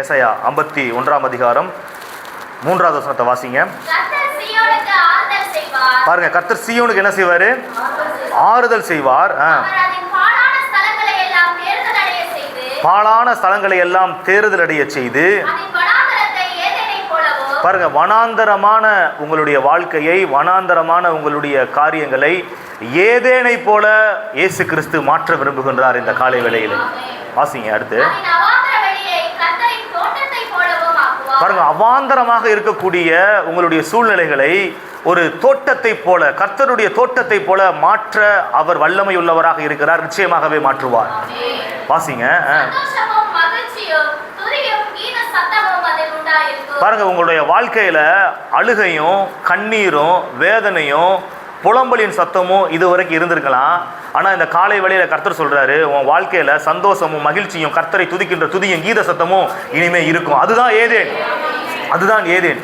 ஏசாயா 51 அதிகாரம் 3வது வசனத்தை வாசிங்க. பாருங்க, கர்த்தர் சீயோனுக்கு என்ன செய்வாரு? ஆறுதல் செய்வார். பாழான ஸ்தலங்களை எல்லாம் தேறுதல் அடைய செய்து, பாருங்க, வனாந்தரமான உங்களுடைய வாழ்க்கையை, வனாந்தரமான உங்களுடைய காரியங்களை ஏதேனை போல இயேசு கிறிஸ்து மாற்ற விரும்புகின்றார் இந்த காலை வேளையில். வாசிங்க அடுத்து. பாருங்க, அவாந்தரமாக இருக்கக்கூடிய உங்களுடைய சூழ்நிலைகளை ஒரு தோட்டத்தை போல, கர்த்தருடைய தோட்டத்தை போல மாற்ற அவர் வல்லமை உள்ளவராக இருக்கிறார். நிச்சயமாகவே மாற்றுவார். வாசிங்க. பாருங்க, உங்களுடைய வாழ்க்கையில அழுகையும் கண்ணீரும் வேதனையும் புலம்பலின் சத்தமும் இதுவரைக்கும் இருந்திருக்கலாம். ஆனால் இந்த காலை வேளையில கர்த்தர் சொல்றாரு, உன் வாழ்க்கையில சந்தோஷமும் மகிழ்ச்சியும் கர்த்தரை துதிக்கின்ற துதியும் கீத சத்தமும் இனிமே இருக்கும். அதுதான் ஏதேன். அதுதான் ஏதேன்.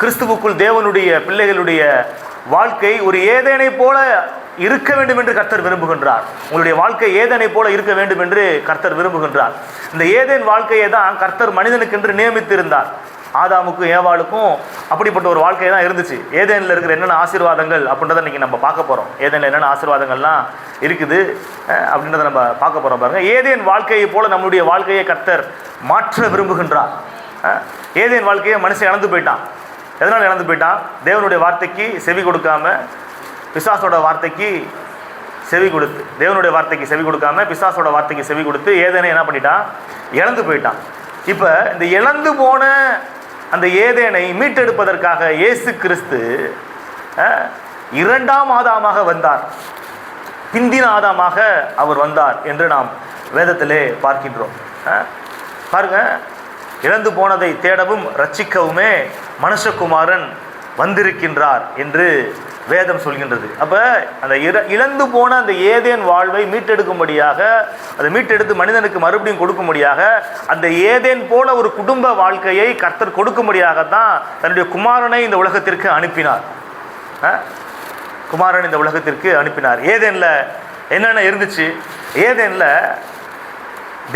கிறிஸ்துவுக்குள் தேவனுடைய பிள்ளைகளுடைய வாழ்க்கை ஒரு ஏதேனை போல இருக்க வேண்டும் என்று கர்த்தர் விரும்புகின்றார். உங்களுடைய வாழ்க்கை ஏதேனை போல இருக்க வேண்டும் என்று கர்த்தர் விரும்புகின்றார். இந்த ஏதேன் வாழ்க்கையை தான் கர்த்தர் மனிதனுக்கென்று நியமித்திருந்தார். ஆதாமுக்கும் ஏவாளுக்கும் அப்படிப்பட்ட ஒரு வாழ்க்கை தான் இருந்துச்சு. ஏதேனில் இருக்கிற என்னென்ன ஆசீர்வாதங்கள் அப்படின்றத இன்றைக்கி நம்ம பார்க்க போகிறோம். ஏதேனில் என்னென்ன ஆசீர்வாதங்கள்லாம் இருக்குது அப்படின்றத நம்ம பார்க்க போகிறோம். பாருங்கள், ஏதேன் வாழ்க்கையை போல நம்முடைய வாழ்க்கையை கர்த்தர் மாற்ற விரும்புகின்றார். ஏதேன் வாழ்க்கையை மனுஷன் இழந்து போயிட்டான். எதனால் இழந்து போயிட்டான்? தேவனுடைய வார்த்தைக்கு செவி கொடுக்காம, பிசாசோட வார்த்தைக்கு செவி கொடுத்து, தேவனுடைய வார்த்தைக்கு செவி கொடுக்காம பிசாசோட வார்த்தைக்கு செவி கொடுத்து ஏதேனை என்ன பண்ணிட்டான்? இழந்து போயிட்டான். இப்போ இந்த இழந்து போன அந்த ஏதேனை மீட்டெடுப்பதற்காக இயேசு கிறிஸ்து 2ஆம் ஆதாமாக வந்தார். பிந்தின ஆதாமாக அவர் வந்தார் என்று நாம் வேதத்திலே பார்க்கின்றோம். பாருங்க, இழந்து போனதை தேடவும் ரட்சிக்கவுமே மனுஷகுமாரன் வந்திருக்கின்றார் என்று வேதம் சொல்கின்றது. அப்போ அந்த இழந்து போன அந்த ஏதேன் வாழ்வை மீட்டெடுக்கும்படியாக, அதை மீட்டெடுத்து மனிதனுக்கு மறுபடியும் கொடுக்கும்படியாக, அந்த ஏதேன் போல ஒரு குடும்ப வாழ்க்கையை கர்த்தர் கொடுக்கும்படியாகத்தான் தன்னுடைய குமாரனை இந்த உலகத்திற்கு அனுப்பினார். குமாரன் இந்த உலகத்திற்கு அனுப்பினார். ஏதேனில் என்னென்ன இருந்துச்சு? ஏதேனில்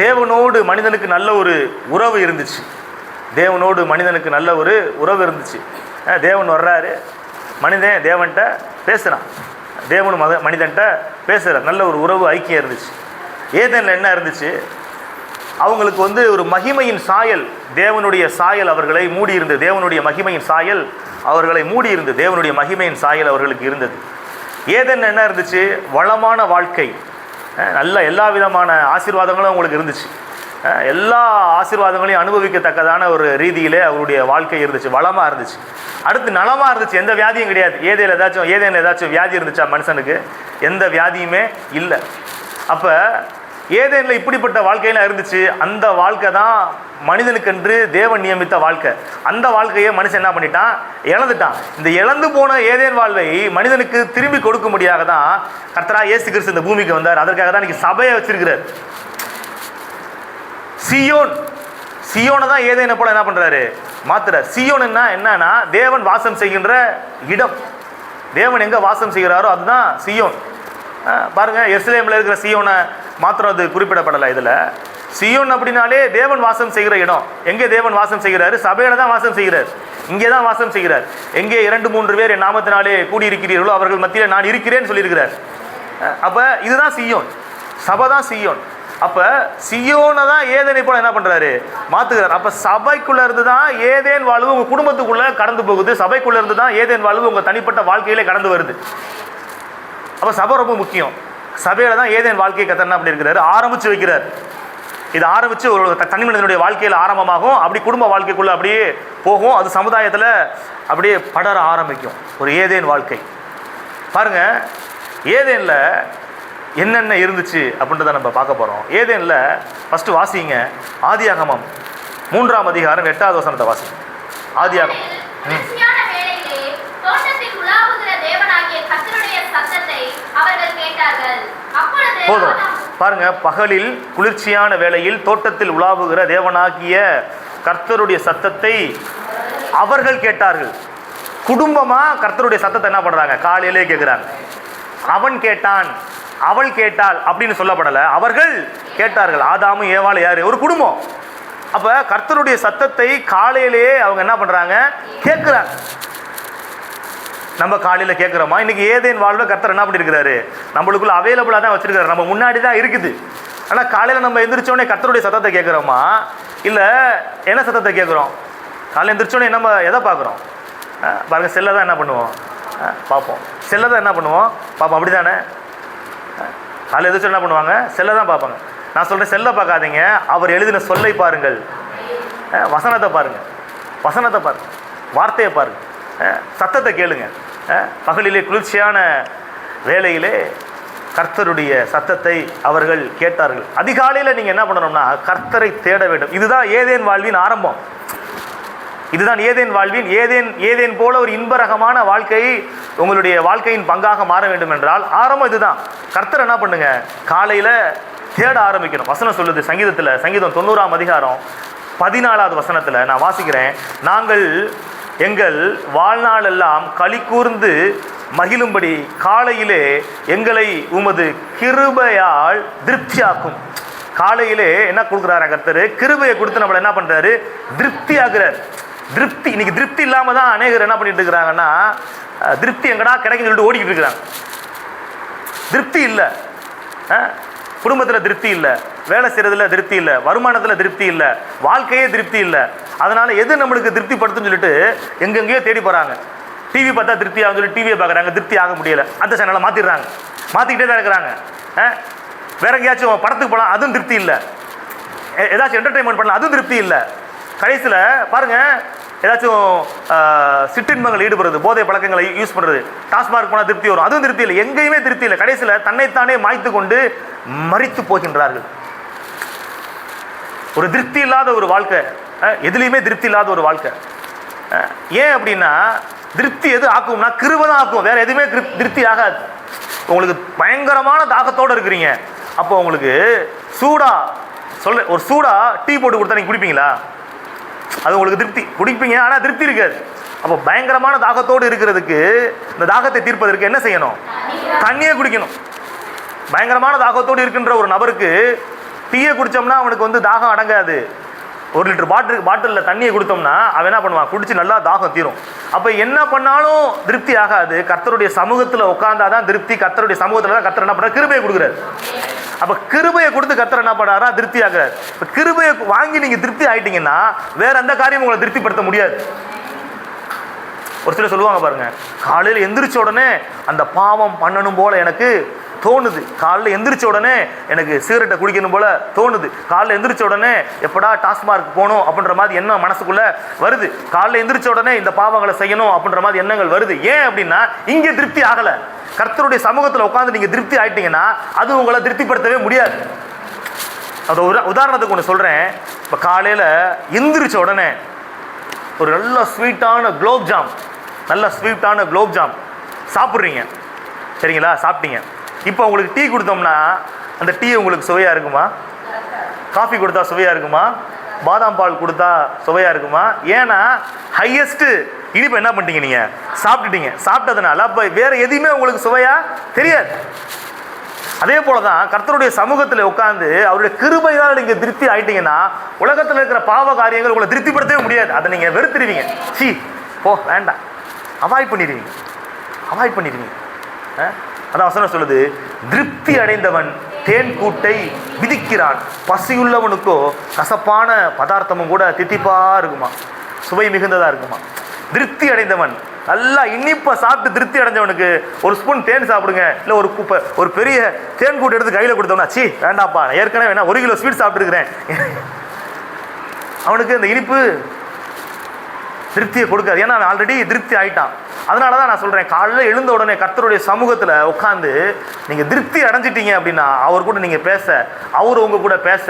தேவனோடு மனிதனுக்கு நல்ல ஒரு உறவு இருந்துச்சு. தேவனோடு மனிதனுக்கு நல்ல ஒரு உறவு இருந்துச்சு. தேவன் வர்றாரு, மனிதன் தேவன்கிட்ட பேசுகிறான், தேவனும் மனிதன்கிட்ட பேசுகிறார். நல்ல ஒரு உறவு, ஐக்கியம் இருந்துச்சு. ஏதேனில் என்ன இருந்துச்சு? அவங்களுக்கு ஒரு மகிமையின் சாயல், தேவனுடைய சாயல் அவர்களை மூடி இருந்தது. தேவனுடைய மகிமையின் சாயல் அவர்களை மூடி இருந்தது. தேவனுடைய மகிமையின் சாயல் அவர்களுக்கு இருந்தது. ஏதேனில் என்ன இருந்துச்சு? வளமான வாழ்க்கை, நல்ல எல்லா விதமான ஆசீர்வாதங்களும் அவங்களுக்கு இருந்துச்சு. எல்லா ஆசீர்வாதங்களையும் அனுபவிக்கத்தக்கதான ஒரு ரீதியிலே அவருடைய வாழ்க்கை இருந்துச்சு, வளமாக இருந்துச்சு. அடுத்து நலமாக இருந்துச்சு, எந்த வியாதியும் கிடையாது. ஏதேனில் ஏதாச்சும் வியாதி இருந்துச்சா? மனுஷனுக்கு எந்த வியாதியுமே இல்லை. அப்போ ஏதேனில் இப்படிப்பட்ட வாழ்க்கையெல்லாம் இருந்துச்சு. அந்த வாழ்க்கை தான் மனிதனுக்கென்று தேவன் நியமித்த வாழ்க்கை. அந்த வாழ்க்கையை மனுஷன் என்ன பண்ணிட்டான்? இழந்துட்டான். இந்த இழந்து போன ஏதேன் வாழ்வை மனிதனுக்கு திரும்பி கொடுக்கும்படியாக தான் கர்த்தராகிய இயேசு கிறிஸ்து இந்த பூமிக்கு வந்தார். அதற்காக தான் இன்னைக்கு சபையை வச்சிருக்கிறார். சியோனை தான் ஏதேனை போல என்ன பண்றாரு? மாத்துறார். சியோன் என்னன்னா தேவன் வாசம் செய்கின்ற இடம். தேவன் எங்க வாசம் செய்கிறாரோ அதுதான் சியோன். பாருங்க, எருசலேமில் இருக்கிற சியோனை மாத்திரம் அது குறிப்பிடப்படலை. இதில் சியோன் அப்படின்னாலே தேவன் வாசம் செய்கிற இடம். எங்கே தேவன் வாசம் செய்கிறாரு? சபையில தான் வாசம் செய்கிறார். இங்கே தான் வாசம் செய்கிறார். எங்கே 2-3 பேர் என் நாமத்தினாலே கூடியிருக்கிறீர்களோ அவர்கள் மத்தியில் நான் இருக்கிறேன்னு சொல்லியிருக்கிறார். அப்போ இதுதான் சியோன், சபை தான் சியோன். அப்போ சியோனை தான் ஏதேனை போல என்ன பண்ணுறாரு? மாற்றுகிறார். அப்போ சபைக்குள்ளே இருந்து தான் ஏதேன் வாழ்வு உங்கள் குடும்பத்துக்குள்ளே கடந்து போகுது. சபைக்குள்ளே இருந்து தான் ஏதேன் வாழ்வு உங்கள் தனிப்பட்ட வாழ்க்கையிலே கடந்து வருது. அப்போ சபை ரொம்ப முக்கியம். சபையில் தான் ஏதேன் வாழ்க்கையை கர்த்தர் என்ன பண்ணியிருக்கிறாரு? ஆரம்பித்து வைக்கிறார். இது ஆரம்பித்து ஒரு தனி மனிதனுடைய வாழ்க்கையில் ஆரம்பமாகும், அப்படி குடும்ப வாழ்க்கைக்குள்ளே அப்படியே போகும், அது சமுதாயத்தில் அப்படியே படர ஆரம்பிக்கும் ஒரு ஏதேன் வாழ்க்கை. பாருங்கள், ஏதேனில் என்னென்ன இருந்துச்சு அப்படின்றத நம்ம பார்க்க போகிறோம். ஏதேனில் ஃபஸ்ட்டு வாசிங்க, ஆதியாகமம் 3ஆம் அதிகாரம் 8வது வசனத்தை வாசிங்க. ஆதியாகமம் போதும். பாருங்க, பகலில் குளிர்ச்சியான வேளையில் தோட்டத்தில் உலாவுகிற தேவனாகிய கர்த்தருடைய சத்தத்தை அவர்கள் கேட்டார்கள். குடும்பமா கர்த்தருடைய சத்தத்தை என்ன பண்றாங்க? காலையிலே கேட்கிறாங்க. அவன் கேட்டான், அவள் கேட்டாள் அப்படின்னு சொல்லப்படலை, அவர்கள் கேட்டார்கள். ஆதாமும் ஏவாளும் யாரு? ஒரு குடும்பம். அப்ப கர்த்தருடைய சத்தத்தை காலையிலேயே அவங்க என்ன பண்றாங்க? கேட்கிறாங்க. நம்ம காலையில கேட்கிறோமா? இன்னைக்கு ஏதேன் வாழ்வை கர்த்தர் என்ன பண்ணிருக்கிறாரு? நம்மளுக்குள்ள அவைலபிளா தான் வச்சிருக்காரு, நம்ம முன்னாடி தான் இருக்குது. ஆனா காலையில நம்ம எந்திரிச்சோடனே கர்த்தருடைய சத்தத்தை கேட்கிறோமா, இல்ல என்ன சத்தத்தை கேட்கிறோம்? காலையில் எந்திரிச்சோடனே நம்ம எதை பார்க்குறோம்? பாருங்க, செல்லை தான் என்ன பண்ணுவோம்? பார்ப்போம். செல்லை தான் என்ன பண்ணுவோம்? பார்ப்போம். அப்படி தானே? காலையில் எந்திரிச்சோம் என்ன பண்ணுவாங்க? செல்லை தான் பார்ப்பாங்க. நான் சொல்கிறேன், செல்லை பார்க்காதீங்க, அவர் எழுதின சொல்லை பாருங்கள், வசனத்தை பாருங்கள், வசனத்தை பாருங்கள், வார்த்தையை பாருங்கள், சத்தத்தை கேளுங்க. பகலிலே குளிர்ச்சியான வேளையிலே கர்த்தருடைய சத்தத்தை அவர்கள் கேட்டார்கள். அதிகாலையில் நீங்கள் என்ன பண்ணணும்னா கர்த்தரை தேட வேண்டும். இதுதான் ஏதேன் வாழ்வின் ஆரம்பம். இதுதான் ஏதேன் வாழ்வின் ஏதேன் போல ஒரு இன்பரகமான வாழ்க்கையை உங்களுடைய வாழ்க்கையின் பங்காக மாற வேண்டும் என்றால் ஆரம்பம் இதுதான். கர்த்தர் என்ன பண்ணுங்க? காலையில் தேட ஆரம்பிக்கணும். வசனம் சொல்லுது சங்கீதத்தில், சங்கீதம் 90ஆம் அதிகாரம் 14வது வசனத்தில் நான் வாசிக்கிறேன். நாங்கள் எங்கள் வாழ்நாள் எல்லாம் களி கூர்ந்து மகிழும்படி காலையிலே எங்களை உமது கிருபையால் திருப்தியாக்கும். காலையிலே என்ன கொடுக்குறாரு கர்த்தர்? கிருபையை கொடுத்து நம்மளை என்ன பண்ணுறாரு? திருப்தி ஆகுறார். திருப்தி. இன்னைக்கு திருப்தி இல்லாமல் தான் அநேகர் என்ன பண்ணிட்டு இருக்கிறாங்கன்னா, திருப்தி எங்கடா கிடைக்குன்னு சொல்லிட்டு ஓடிக்கிட்டு இருக்கிறாங்க. திருப்தி இல்லை, குடும்பத்தில் திருப்தி இல்லை, வேலை செய்கிறதுல திருப்தி இல்லை, வருமானத்தில் திருப்தி இல்லை, வாழ்க்கையே திருப்தி இல்லை. அதனால் எது நம்மளுக்கு திருப்திப்படுத்துன்னு சொல்லிட்டு எங்கெங்கேயோ தேடி போகிறாங்க. டிவி பார்த்தா திருப்தி ஆகும் சொல்லி டிவியை பார்க்குறாங்க, திருப்தி ஆக முடியலை, அந்த சேனலை மாற்றிடுறாங்க, மாற்றிக்கிட்டே தான் இருக்கிறாங்க. வேற எங்கேயாச்சும் படத்துக்கு போகலாம், அதுவும் திருப்தி இல்லை. ஏதாச்சும் என்டர்டெயின்மெண்ட் பண்ணலாம், அதுவும் திருப்தி இல்லை. கடைசியில் பாருங்கள், ஏதாச்சும் சிற்றின்பங்கள் ஈடுபடுறது, போதை பழக்கங்களை யூஸ் பண்ணுறது, டாஸ்மார்க் போனால் திருப்தி வரும், அதுவும் திருப்தி இல்லை. எங்கேயுமே திருப்தி இல்லை. கடைசியில் தன்னைத்தானே மாய்த்து கொண்டு மரித்து போகின்றார்கள். ஒரு திருப்தி இல்லாத ஒரு வாழ்க்கை, எதுலேயுமே திருப்தி இல்லாத ஒரு வாழ்க்கை. ஏன் அப்படின்னா, திருப்தி எது ஆக்கும்னா கிருபை தான் ஆக்கும், வேற எதுவுமே திருப்தி ஆகாது. உங்களுக்கு பயங்கரமான தாகத்தோடு இருக்கிறீங்க, அப்போ உங்களுக்கு ஒரு சூடா டீ போட்டு கொடுத்தா நீங்கள் குடிப்பீங்களா? அது உங்களுக்கு திருப்தி, குடிப்பீங்க, ஆனால் திருப்தி இருக்காது. அப்போ பயங்கரமான தாகத்தோடு இருக்கிறதுக்கு, இந்த தாகத்தை தீர்ப்பதற்கு என்ன செய்யணும்? தண்ணியே குடிக்கணும். பயங்கரமான தாகத்தோடு இருக்கின்ற ஒரு நபருக்கு டீயை குடித்தோம்னா அவனுக்கு தாகம் அடங்காது. 1 லிட்டர் பாட்டிலில் தண்ணியை கொடுத்தோம்னா அவன் என்ன பண்ணுவான்? குடிச்சு நல்லா தாகம் தீரும். அப்போ என்ன பண்ணாலும் திருப்தி ஆகாது. கர்த்தருடைய சமூகத்தில் உட்கார்ந்தாதான் திருப்தி. கர்த்தருடைய சமூகத்தில் தான் கர்த்தர் என்ன பண்ணுறாரு? கிருபையை கொடுக்குறாரு. அப்போ கிருபையை கொடுத்து கர்த்தர் என்ன பண்ணாரா? திருப்தி ஆகிறார். இப்போ கிருபையை வாங்கி நீங்கள் திருப்தி ஆகிட்டீங்கன்னா வேற எந்த காரியமும் உங்களை திருப்திப்படுத்த முடியாது. ஒரு சிலர் சொல்லுவாங்க பாருங்க, காலையில் எந்திரிச்ச உடனே அந்த பாவம் பண்ணணும் போல எனக்கு தோணுது, காலையில் எந்திரிச்ச உடனே எனக்கு சிகரெட்டை குடிக்கணும் போல தோணுது, காலையில் எந்திரிச்ச உடனே எப்படா டாஸ்மார்க் போகணும் அப்படின்ற மாதிரி எண்ணம் மனசுக்குள்ள வருது, காலையில் எந்திரிச்ச உடனே இந்த பாவங்களை செய்யணும் அப்படின்ற மாதிரி எண்ணங்கள் வருது. ஏன் அப்படின்னா இங்கே திருப்தி ஆகலை. கர்த்தருடைய சமூகத்தில் உட்காந்து நீங்கள் திருப்தி ஆகிட்டீங்கன்னா அது உங்களை திருப்திப்படுத்தவே முடியாது. அது உதாரணத்துக்கு ஒன்று சொல்கிறேன். இப்போ காலையில் எந்திரிச்ச உடனே ஒரு நல்ல ஸ்வீட்டான குலோப் ஜாம் சாப்பிட்றீங்க, சரிங்களா? சாப்பிட்டீங்க. இப்போ உங்களுக்கு டீ கொடுத்தோம்னா அந்த டீ உங்களுக்கு சுவையாக இருக்குமா? காஃபி கொடுத்தா சுவையாக இருக்குமா? பாதாம் பால் கொடுத்தா சுவையாக இருக்குமா? ஏன்னா ஹையஸ்ட்டு இனிப்பு என்ன பண்ணிட்டீங்க? நீங்கள் சாப்பிட்டதுனால அப்போ வேறு எதையுமே உங்களுக்கு சுவையாக தெரியாது. அதே போல தான் கர்த்தருடைய சமூகத்தில் உட்காந்து அவருடைய கிருபையால் நீங்கள் திருப்தி ஆகிட்டீங்கன்னா உலகத்தில் இருக்கிற பாவ காரியங்கள் உங்களை திருப்திப்படுத்தவே முடியாது. அதை நீங்கள் வெறுத்துருவீங்க. போ வேண்டாம், அவாய்ட் பண்ணிடுவீங்க. அதான் வசனம் சொல்லுது, திருப்தி அடைந்தவன் தேன் கூட்டை விதிக்கிறான், பசியுள்ளவனுக்கோ கசப்பான பதார்த்தமும் கூட தித்திப்பாக இருக்குமா, சுவை மிகுந்ததாக இருக்குமா. திருப்தி அடைந்தவன், நல்லா இனிப்பை சாப்பிட்டு திருப்தி அடைஞ்சவனுக்கு ஒரு ஸ்பூன் தேன் சாப்பிடுங்க, இல்லை ஒரு பெரிய தேன் கூட்டு எடுத்து கையில் கொடுத்தோம்னா வேண்டாப்பா, ஏற்கனவே வேணா 1 கிலோ ஸ்வீட் சாப்பிட்டுருக்கிறேன், அவனுக்கு அந்த இனிப்பு திருப்தியை கொடுக்காது. ஏன்னா அவன் ஆல்ரெடி திருப்தி ஆகிட்டான். அதனால தான் நான் சொல்கிறேன், காலையில் எழுந்த உடனே கர்த்தருடைய சமூகத்தில் உட்காந்து நீங்கள் திருப்தி அடைஞ்சிட்டீங்க அப்படின்னா அவர் கூட நீங்கள் பேச, அவர் உங்கள் கூட பேச,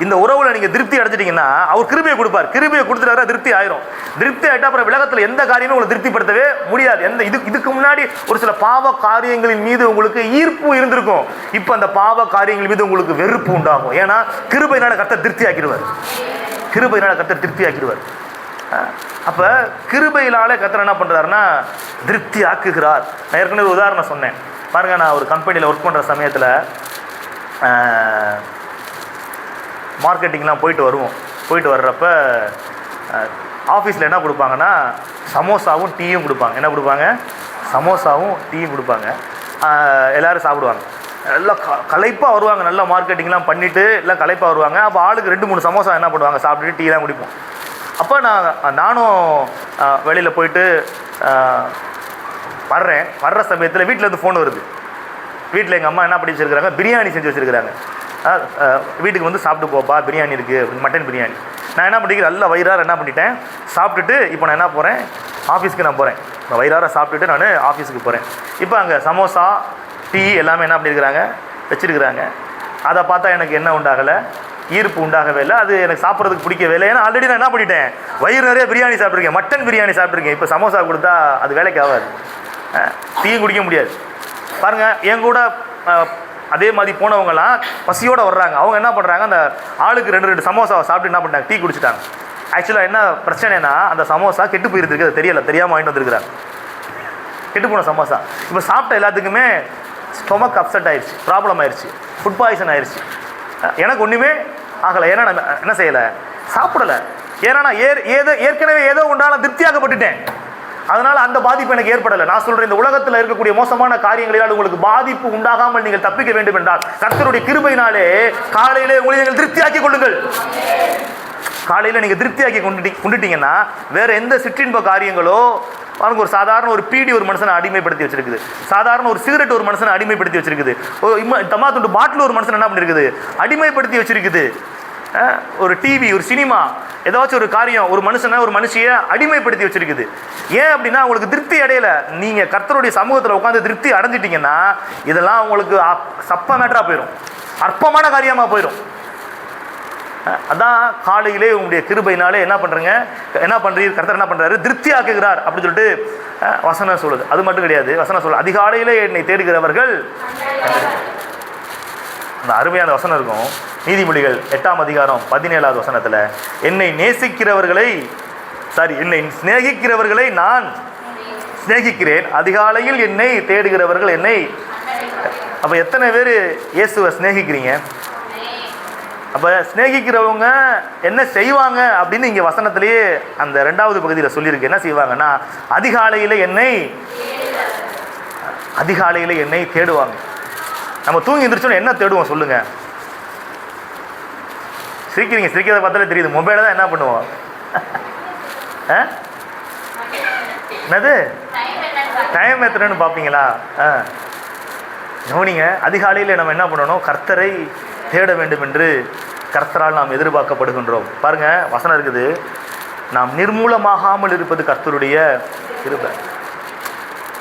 இந்த உறவில் நீங்கள் திருப்தி அடைஞ்சிட்டிங்கன்னா அவர் கிருபையை கொடுப்பார். கிருபையை கொடுத்துட்டாரா திருப்தி ஆயிரும். திருப்தி ஆகிட்டா அப்புறம் உலகத்தில் எந்த காரியமும் உங்களை திருப்திப்படுத்தவே முடியாது. இதுக்கு முன்னாடி ஒரு சில பாவ காரியங்களின் மீது உங்களுக்கு ஈர்ப்பு இருந்திருக்கும், இப்போ அந்த பாவ காரியங்கள் மீது உங்களுக்கு வெறுப்பு உண்டாகும். ஏன்னா கிருபையினால கர்த்தர் திருப்தி ஆக்கிடுவார். அப்போ கிருபையினாலே கர்த்தர் என்ன பண்ணுறாருன்னா திருப்தி ஆக்குகிறார். நான் ஏற்கனவே உதாரணம் சொன்னேன் பாருங்கள். நான் ஒரு கம்பெனியில் ஒர்க் பண்ணுற சமயத்தில் மார்க்கெட்டிங்லாம் போயிட்டு வருவோம். போயிட்டு வர்றப்ப ஆஃபீஸில் என்ன கொடுப்பாங்கன்னா சமோசாவும் டீயும் கொடுப்பாங்க. என்ன கொடுப்பாங்க? சமோசாவும் டீயும் கொடுப்பாங்க. எல்லோரும் சாப்பிடுவாங்க. எல்லாம் களைப்பாக வருவாங்க, நல்லா மார்க்கெட்டிங்லாம் பண்ணிவிட்டு எல்லாம் களைப்பாக வருவாங்க. அப்போ ஆளுக்கு 2-3 சமோசா என்ன பண்ணுவாங்க, சாப்பிட்டுட்டு டீ தான் குடிப்போம். அப்போ நானும் வெளியில் போயிட்டு வர்ற சமயத்தில் வீட்டிலேருந்து ஃபோன் வருது. வீட்டில் எங்கள் அம்மா என்ன பண்ணி வச்சுருக்கிறாங்க, பிரியாணி செஞ்சு வச்சுருக்கிறாங்க. வீட்டுக்கு வந்து சாப்பிட்டு போப்பா, பிரியாணி இருக்குது, மட்டன் பிரியாணி. நான் என்ன பண்ணிக்கிறேன், நல்ல வயிறார என்ன பண்ணிட்டேன், சாப்பிட்டுட்டு இப்போ நான் என்ன போகிறேன், ஆஃபீஸ்க்கு நான் போகிறேன். நான் வயிறார சாப்பிட்டுட்டு நான் ஆஃபீஸுக்கு போகிறேன். இப்போ அங்கே சமோசா டீ எல்லாமே என்ன பண்ணியிருக்கிறாங்க, வச்சுருக்கிறாங்க. அதை பார்த்தா எனக்கு என்ன உண்டாகலை, ஈர்ப்பு உண்டாகவே இல்லை. அது எனக்கு சாப்பிட்றதுக்கு பிடிக்கவே இல்லை. ஏன்னா ஆல்ரெடி நான் என்ன பண்ணிட்டேன், வயிறு நிறைய பிரியாணி சாப்பிட்ருக்கேன், மட்டன் பிரியாணி சாப்பிட்ருக்கேன். இப்போ சமோசா கொடுத்தா அது வேலைக்கு ஆகாது, டீயும் குடிக்க முடியாது. பாருங்கள், என் கூட அதே மாதிரி போனவங்கலாம் பசியோடு வர்றாங்க. அவங்க என்ன பண்ணுறாங்க, அந்த ஆளுக்கு 2 சமோசாவை சாப்பிட்டு என்ன பண்ணிட்டாங்க, டீ குடிச்சிட்டாங்க. ஆக்சுவலாக என்ன பிரச்சனைனா, அந்த சமோசா கெட்டு போயிருந்துருக்கு, அது தெரியலை, தெரியாமல் வாங்கிட்டு வந்துருக்குறாங்க, கெட்டு போன சமோசா. இப்போ சாப்பிட்ட எல்லாத்துக்குமே ஸ்டொமக் அப்செட் ஆயிடுச்சு, ப்ராப்ளம் ஆயிடுச்சு, ஃபுட் பாய்சன் ஆயிடுச்சு. எனக்கு ஒன்றுமே ஆகலை. ஏன்னா நான் என்ன செய்யலை, சாப்பிடலை. ஏன்னா நான் ஏற்கனவே ஏதோ உண்டான திருப்தியாக்கப்பட்டுட்டேன். அதனால் அந்த பாதிப்பு எனக்கு ஏற்படலை. நான் சொல்கிறேன், இந்த உலகத்தில் இருக்கக்கூடிய மோசமான காரியங்களினால் உங்களுக்கு பாதிப்பு உண்டாகாமல் நீங்கள் தப்பிக்க வேண்டும் என்றால் கர்த்தருடைய கிருபையினாலே காலையிலே உங்களை நீங்கள் திருப்தியாக்கி கொள்ளுங்கள். காலையில் நீங்கள் திருப்தியாக்கி கொண்டுட்டீங்கன்னா வேறு எந்த சிற்றின்ப காரியங்களோ, பாருங்க, ஒரு சாதாரண ஒரு பீடி ஒரு மனுஷனை அடிமைப்படுத்தி வச்சிருக்குது, சாதாரண ஒரு சிகரெட் ஒரு மனுஷனை அடிமைப்படுத்தி வச்சிருக்குது, தம்மாத்துண்டு பாட்டில் ஒரு மனுஷன் என்ன பண்ணிருக்குது, அடிமைப்படுத்தி வச்சிருக்குது. ஒரு டிவி, ஒரு சினிமா, ஏதாச்சும் ஒரு காரியம் ஒரு மனுஷனை ஒரு மனுஷியை அடிமைப்படுத்தி வச்சிருக்குது. ஏன் அப்படின்னா உங்களுக்கு திருப்தி அடையலை. நீங்கள் கர்த்தருடைய சமூகத்தில் உட்காந்து திருப்தி அடைஞ்சிட்டிங்கன்னா இதெல்லாம் உங்களுக்கு சப்ப மேட்டராக போயிடும், அற்பமான காரியமாக போயிடும். அதான் காலையிலே உங்களுடைய கிருபையினாலே என்ன பண்ணுறீங்க, கர்த்தர் என்ன பண்ணுறாரு, திருப்தி ஆக்குகிறார் அப்படின்னு சொல்லிட்டு வசனம் சொல்லுது. அது மட்டும் கிடையாது, வசனம் சொல்லுது, அதிகாலையிலே என்னை தேடுகிறவர்கள். அந்த அருமையான வசனம் இருக்கும், நீதிமொழிகள் 8ஆம் அதிகாரம் 17வது வசனத்தில், என்னை சிநேகிக்கிறவர்களை நான் சிநேகிக்கிறேன், அதிகாலையில் என்னை தேடுகிறவர்கள் என்னை. அப்போ எத்தனை பேர் இயேசுவை சிநேகிக்கிறீங்க? அப்போ சிநேகிக்கிறவங்க என்ன செய்வாங்க அப்படின்னு இங்கே வசனத்திலேயே அந்த 2வது பகுதியில் சொல்லியிருக்கு. என்ன செய்வாங்கன்னா, அதிகாலையில் என்னை தேடுவாங்க. நம்ம தூங்கி எந்திரிச்சோன்னு என்ன தேடுவோம் சொல்லுங்க? சிரிக்கிறத பார்த்தாலே தெரியுது, மொபைலை தான் என்ன பண்ணுவோம். என்னது டைம் எத்தனைன்னு பார்ப்பீங்களா? கவனிங்க, அதிகாலையில் நம்ம என்ன பண்ணணும், கர்த்தரை தேட வேண்டும் என்று கர்த்தரால் நாம் எதிர்பார்க்கப்படுகின்றோம். பாருங்க, வசனம் இருக்குது, நாம் நிர்மூலமாகாமல் இருப்பது கர்த்தருடைய கிருபை.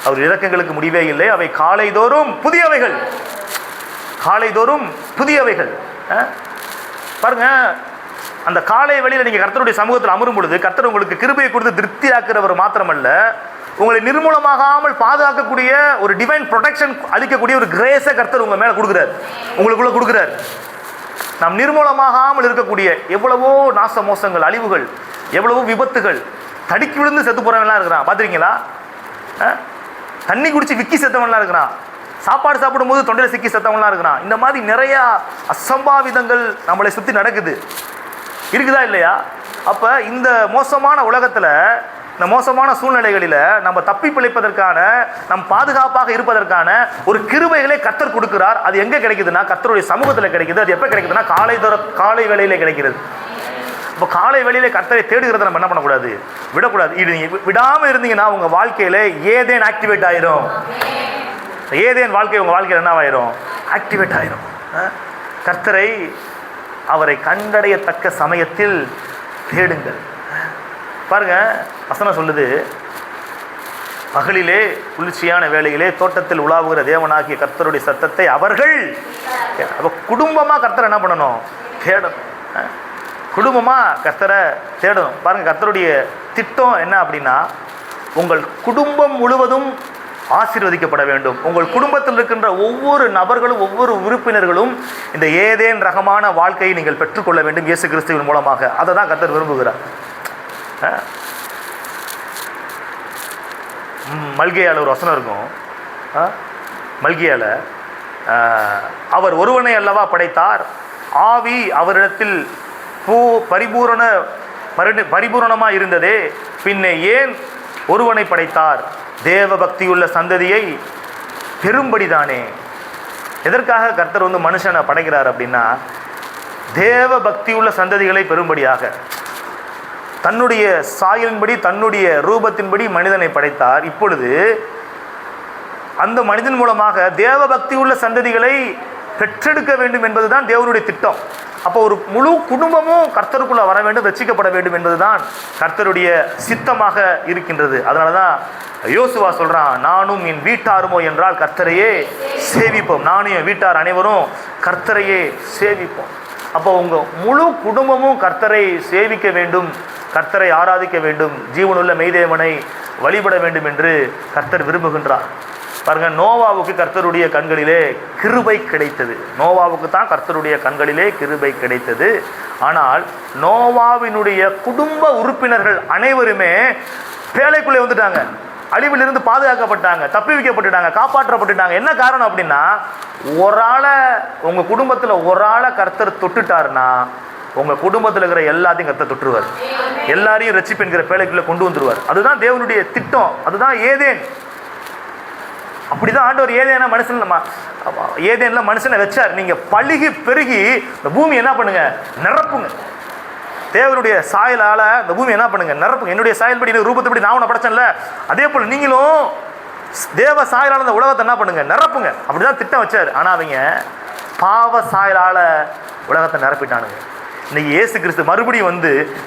அவர் இரக்கங்களுக்கு முடிவே இல்லை, அவை காலைதோறும் புதியவைகள். பாருங்க, அந்த காலை வேளையில் நீங்கள் கர்த்தருடைய சமூகத்தில் அமரும் பொழுது கர்த்தர் உங்களுக்கு கிருபையை கொடுத்து திருப்தி ஆக்கிறவர் மாத்திரமல்ல, உங்களை நிர்மூலமாகாமல் பாதுகாக்கக்கூடிய ஒரு டிவைன் ப்ரொடெக்ஷன் அளிக்கக்கூடிய ஒரு கிரேஸை கர்த்தர் உங்கள் மேலே கொடுக்குறார், உங்களுக்குள்ள கொடுக்குறார். நாம் நிர்மூலமாகாமல் இருக்கக்கூடிய எவ்வளவோ நாச மோசங்கள், அழிவுகள், எவ்வளவோ விபத்துகள், தடுக்கி விழுந்து செத்து போகிறவங்களாம் இருக்கிறான், பார்த்துருக்கீங்களா? தண்ணி குடிச்சு விக்கி செத்தவங்களாம் இருக்கிறான், சாப்பாடு சாப்பிடும்போது தொண்டையில் சிக்கி செத்தவங்களாம் இருக்கிறான். இந்த மாதிரி நிறையா அசம்பாவிதங்கள் நம்மளை சுற்றி இருக்குதா இல்லையா? அப்போ இந்த மோசமான உலகத்தில், இந்த மோசமான சூழ்நிலைகளில் நம்ம தப்பி பிழைப்பதற்கான, நம் பாதுகாப்பாக இருப்பதற்கான ஒரு கிருபைகளை கர்த்தர் கொடுக்கிறார். அது எங்கே கிடைக்குதுன்னா கர்த்தருடைய சமூகத்தில் கிடைக்குது. அது எப்போ கிடைக்குதுன்னா காலை வேளையிலே கிடைக்கிறது. இப்போ காலை வேளையிலே கர்த்தரை தேடுகிறத நம்ம என்ன பண்ணக்கூடாது, விடக்கூடாது. இது நீங்கள் விடாமல் இருந்தீங்கன்னா உங்கள் வாழ்க்கையில் ஏதேன் ஆக்டிவேட் ஆயிரும். ஏதேன் வாழ்க்கை உங்கள் வாழ்க்கையில் என்னவாயிரும், ஆக்டிவேட் ஆயிரும். கர்த்தரை அவரை கண்டடையத்தக்க சமயத்தில் தேடுங்கள். பாருங்க, வசனம் சொல்லுது, பகலிலே குளிர்ச்சியான வேளையிலே தோட்டத்தில் உலாவுகிற தேவனாகிய கர்த்தருடைய சத்தத்தை அவர்கள். அப்போ குடும்பமாக கர்த்தரை என்ன பண்ணணும், தேடணும். குடும்பமாக கர்த்தரை தேடணும். பாருங்கள், கர்த்தருடைய திட்டம் என்ன அப்படின்னா, உங்கள் குடும்பம் முழுவதும் ஆசீர்வதிக்கப்பட வேண்டும். உங்கள் குடும்பத்தில் இருக்கின்ற ஒவ்வொரு நபர்களும், ஒவ்வொரு உறுப்பினர்களும் இந்த ஏதேன் ரகமான வாழ்க்கையை நீங்கள் பெற்றுக்கொள்ள வேண்டும் இயேசு கிறிஸ்துவின் மூலமாக. அதை தான் கர்த்தர் விரும்புகிறார். மல்கியால ஒரு வசனம் இருக்கும், மல்கியால, அவர் ஒருவனை அல்லவா படைத்தார், ஆவி அவரிடத்தில் பரிபூரணமாக இருந்ததே, பின்னே ஏன் ஒருவனை படைத்தார்? தேவ பக்தியுள்ள சந்ததியை பெரும்படிதானே. எதற்காக கர்த்தர் மனுஷனை படைக்கிறார் அப்படின்னா, தேவ பக்தியுள்ள சந்ததிகளை பெரும்படியாக. தன்னுடைய சாயலின்படி தன்னுடைய ரூபத்தின்படி மனிதனை படைத்தார். இப்பொழுது அந்த மனிதன் மூலமாக தேவ பக்தி உள்ள சந்ததிகளை பெற்றெடுக்க வேண்டும் என்பதுதான் தேவனுடைய திட்டம். அப்போ ஒரு முழு குடும்பமும் கர்த்தருக்குள்ள வர வேண்டும், ரட்சிக்கப்பட வேண்டும் என்பதுதான் கர்த்தருடைய சித்தமாக இருக்கின்றது. அதனால தான் யோசுவா சொல்றான், நானும் என் வீட்டாருமோ என்றால் கர்த்தரையே சேவிப்போம். நானும் என் வீட்டார் அனைவரும் கர்த்தரையே சேவிப்போம். அப்போ உங்க முழு குடும்பமும் கர்த்தரை சேவிக்க வேண்டும், கர்த்தரை ஆராதிக்க வேண்டும், ஜீவனுள்ள மெய்தேவனை வழிபட வேண்டும் என்று கர்த்தர் விரும்புகின்றார். பாருங்க, நோவாவுக்கு கர்த்தருடைய கண்களிலே கிருபை கிடைத்தது. நோவாவுக்கு தான் கர்த்தருடைய கண்களிலே கிருபை கிடைத்தது. ஆனால் நோவாவினுடைய குடும்ப உறுப்பினர்கள் அனைவருமே பேழைக்குள்ளே வந்துட்டாங்க, அழிவிலிருந்து பாதுகாக்கப்பட்டாங்க, தப்பி வைக்கப்பட்டுட்டாங்க, காப்பாற்றப்பட்டுட்டாங்க. என்ன காரணம் அப்படின்னா, ஒரு ஆளை உங்க குடும்பத்தில் ஒரு ஆளை கர்த்தர் தொட்டுட்டாருன்னா உங்க குடும்பத்தில் இருக்கிற எல்லாத்தையும் கர்த்தர் தொட்டுருவார், எல்லாரையும் ரட்சிப்பு என்கிற பேழைக்குள்ள கொண்டு வந்துருவார். அதுதான் தேவனுடைய திட்டம், அதுதான் ஏதேன். அப்படிதான் ஆண்டவர் ஏதேன ஏதேன்ல மனுஷனை வச்சார். நீங்க பழுகி பெருகி இந்த பூமி என்ன பண்ணுங்க, நிரப்புங்க. தேவனுடைய சாயலால இந்த பூமி என்ன பண்ணுங்க, நிரப்புங்க. என்னுடைய சாயல்படி ரூபத்தைப்படி நான் உன்னை படைச்சேன்ல, அதே போல நீங்களும் தேவ சாயலால இந்த உலகத்தை என்ன பண்ணுங்க, நிரப்புங்க. அப்படிதான் திட்டம் வச்சார். ஆனா அவங்க பாவ சாயலால உலகத்தை நிரப்பிட்டானுங்க. இன்னைக்கு இயேசு கிறிஸ்து மறுபடியும்